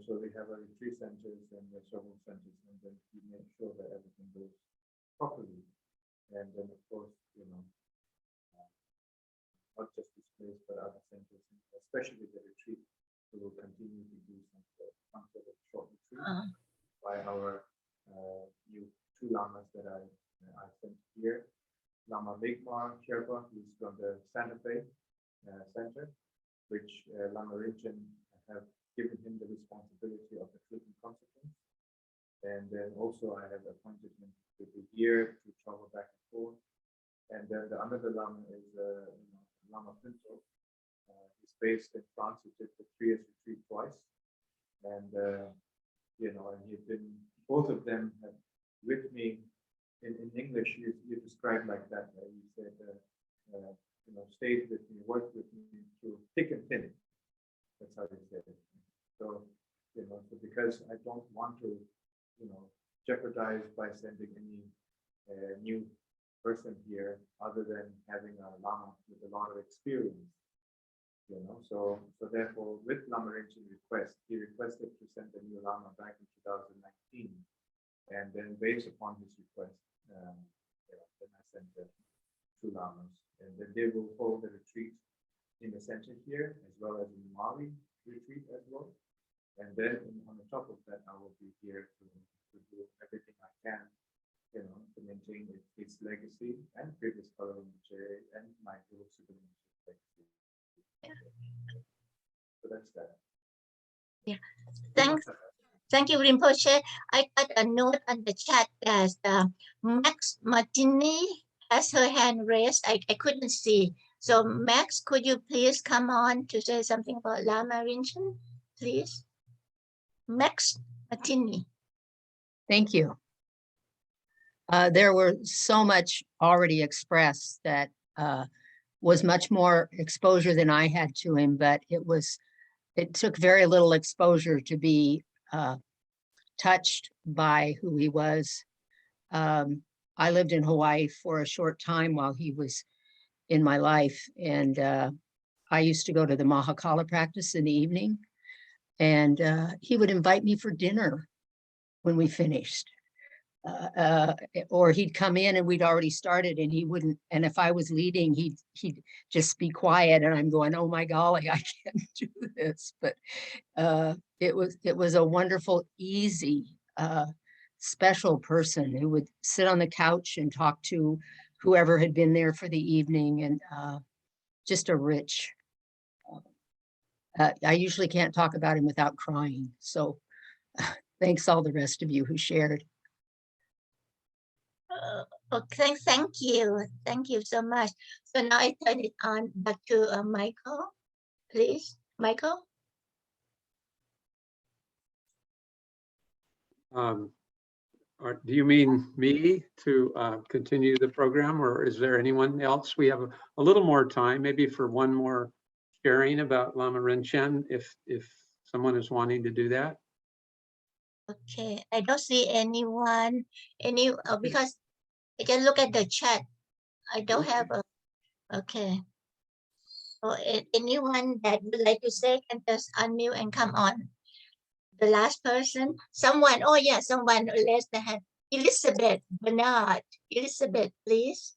so we have our retreat centers and the several centers, and then he made sure that everything goes properly. And then of course, not just this place but other centers, especially the retreat, we will continue to do some sort of short retreat by our new two lamas that I sent here. Lama Vigmar Sherpa, who's from the Santa Fe Center, which Lama Rinchen have given him the responsibility of the truth and consequence. And then also I have appointed him to be here to travel back and forth. And then the another Lama is Lama Pinto. He's based in France. He did the 3 years retreat twice. And and he's been, both of them have with me in English. You described like that. You said, stayed with me, worked with me through thick and thin. That's how you said it. So, so because I don't want to, jeopardize by sending any new person here other than having a Lama with a lot of experience, so therefore with Lama Rinchen request, he requested to send a new Lama back in 2019, and then based upon his request, then I sent the 2 Lamas, and then they will hold the retreat in the center here as well as in Mali retreat as well. And then on the top of that, I will be here to do everything I can, to maintain its legacy and previous Kalu Rinpoche and my Guru legacy. So that's that. Yeah. Thank you, Rinpoche. I got a note on the chat that Max Martini has her hand raised. I couldn't see. So Max, could you please come on to say something about Lama Rinchen, please? Max Martini. Thank you. There were so much already expressed that was much more exposure than I had to him, but it took very little exposure to be touched by who he was. I lived in Hawaii for a short time while he was in my life, and I used to go to the Mahakala practice in the evening, and he would invite me for dinner when we finished. Or he'd come in and we'd already started and he wouldn't, and if I was leading, he'd just be quiet, and I'm going, oh my golly, I can't do this. But it was a wonderful, easy special person who would sit on the couch and talk to whoever had been there for the evening, and just a rich. I usually can't talk about him without crying. So thanks all the rest of you who shared. Okay, thank you. Thank you so much. So now I turn it on back to Michael, please. Michael? Or do you mean me to continue the program, or is there anyone else? We have a little more time, maybe for one more sharing about Lama Rinchen, if someone is wanting to do that. Okay, I don't see anyone, because I can look at the chat. I don't have a, okay. So anyone that would like to say can just unmute and come on. The last person, someone, oh yeah, someone raised the hand. Elizabeth Bernard. Elizabeth, please.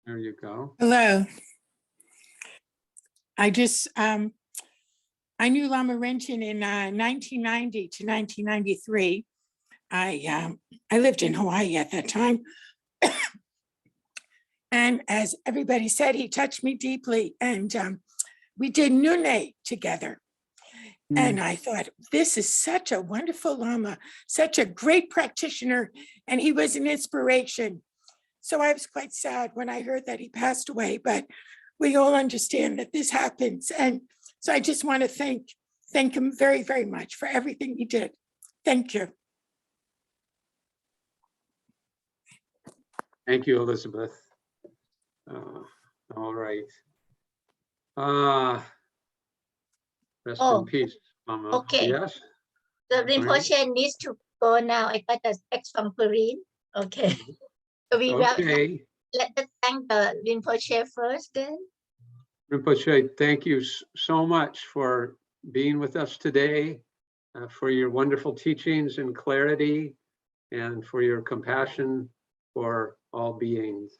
There you go. Hello. I just, I knew Lama Rinchen in 1990 to 1993. I lived in Hawaii at that time. And as everybody said, he touched me deeply, and we did Nune together. And I thought, this is such a wonderful Lama, such a great practitioner, and he was an inspiration. So I was quite sad when I heard that he passed away, but we all understand that this happens. And so I just want to thank him very, very much for everything he did. Thank you. Thank you, Elizabeth. All right. Rest in peace, Mama. Okay. Yes. The Rinpoche needs to go now. I got a text from Corinne. Okay. So we will let us thank the Rinpoche first then. Rinpoche, thank you so much for being with us today, for your wonderful teachings and clarity, and for your compassion for all beings.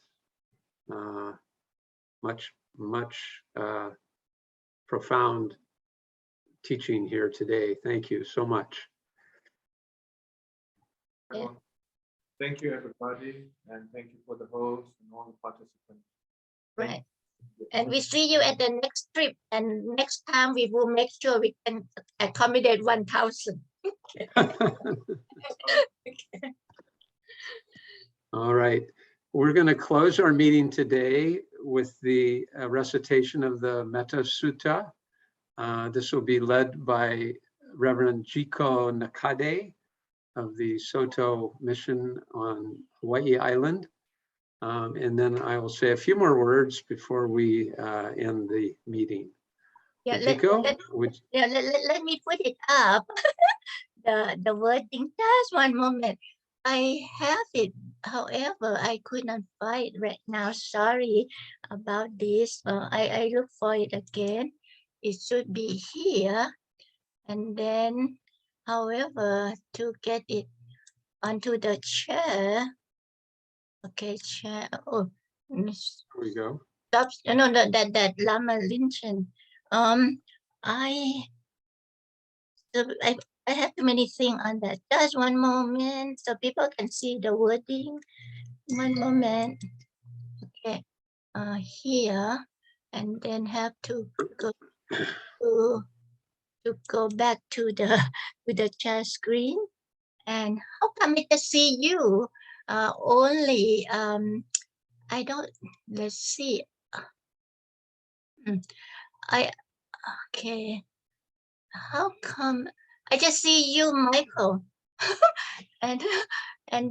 Much profound teaching here today. Thank you so much. Yeah. Thank you, everybody, and thank you for the host and all the participants. Right. And we see you at the next trip. And next time we will make sure we can accommodate 1,000. All right. We're going to close our meeting today with the recitation of the Metta Sutta. This will be led by Reverend Jiko Nakade of the Soto Mission on Hawaii Island. And then I will say a few more words before we end the meeting. Yeah, Jiko, let me put it up. the wording, just one moment. I have it, however, I could not find it right now. Sorry about this. I look for it again. It should be here. And then, however, to get it onto the chair. Okay, chair. Oh, here we go. Stop. No, that Lama Rinchen. I have too many things on that. Just one moment, so people can see the wording. One moment. Okay. Here, and then have to go back to the chat screen. And how come I can see you? Only I don't. Let's see. Okay. How come I just see you, Michael? and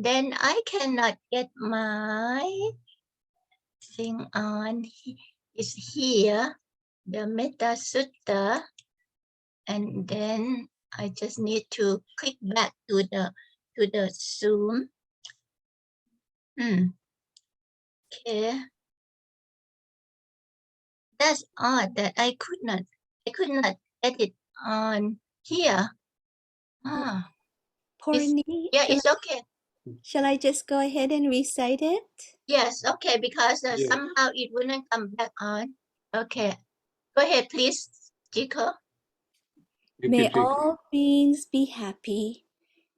then I cannot get my thing on. Is here the Metta Sutta, and then I just need to click back to the Zoom. Okay. That's odd that I could not get it on here. Yeah, it's okay. Shall I just go ahead and recite it? Yes, okay, because somehow it wouldn't come back on. Okay, go ahead, please, Jiko. May all beings be happy.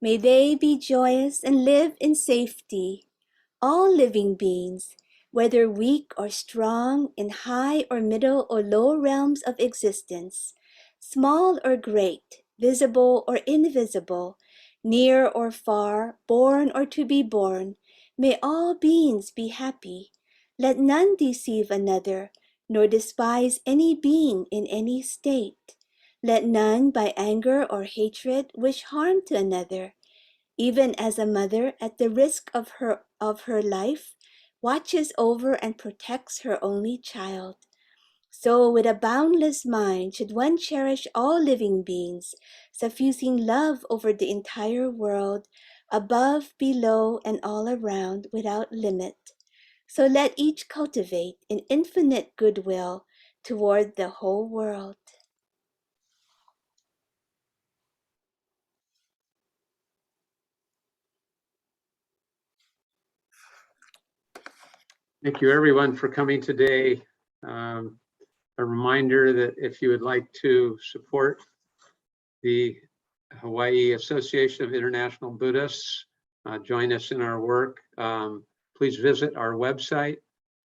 May they be joyous and live in safety. All living beings, whether weak or strong, in high or middle or low realms of existence, small or great, visible or invisible, near or far, born or to be born, may all beings be happy. Let none deceive another, nor despise any being in any state. Let none by anger or hatred wish harm to another. Even as a mother, at the risk of her life, watches over and protects her only child. So with a boundless mind should one cherish all living beings, suffusing love over the entire world, above, below, and all around, without limit. So let each cultivate an infinite goodwill toward the whole world. Thank you, everyone, for coming today. A reminder that if you would like to support the Hawaii Association of International Buddhists, join us in our work, please visit our website,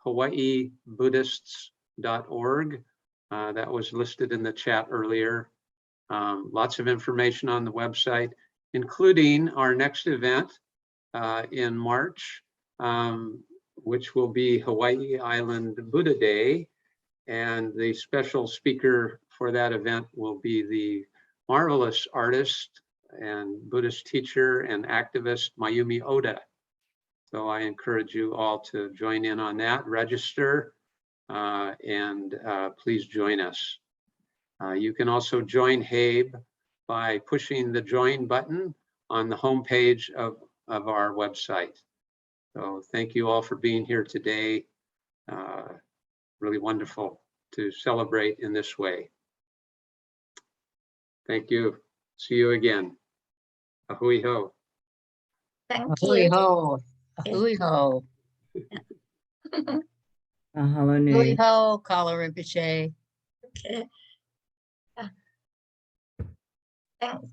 hawaiibuddhists.org. That was listed in the chat earlier. Lots of information on the website, including our next event in March, which will be Hawaii Island Buddha Day. And the special speaker for that event will be the marvelous artist and Buddhist teacher and activist Mayumi Oda. So I encourage you all to join in on that, register, and please join us. You can also join HABE by pushing the join button on the homepage of our website. So thank you all for being here today. Really wonderful to celebrate in this way. Thank you. See you again. Ahui ho. Thank Hui you. ho. Hui ho. Mahalo Hui nui. ho, Kalu Rinpoche. Okay. Thank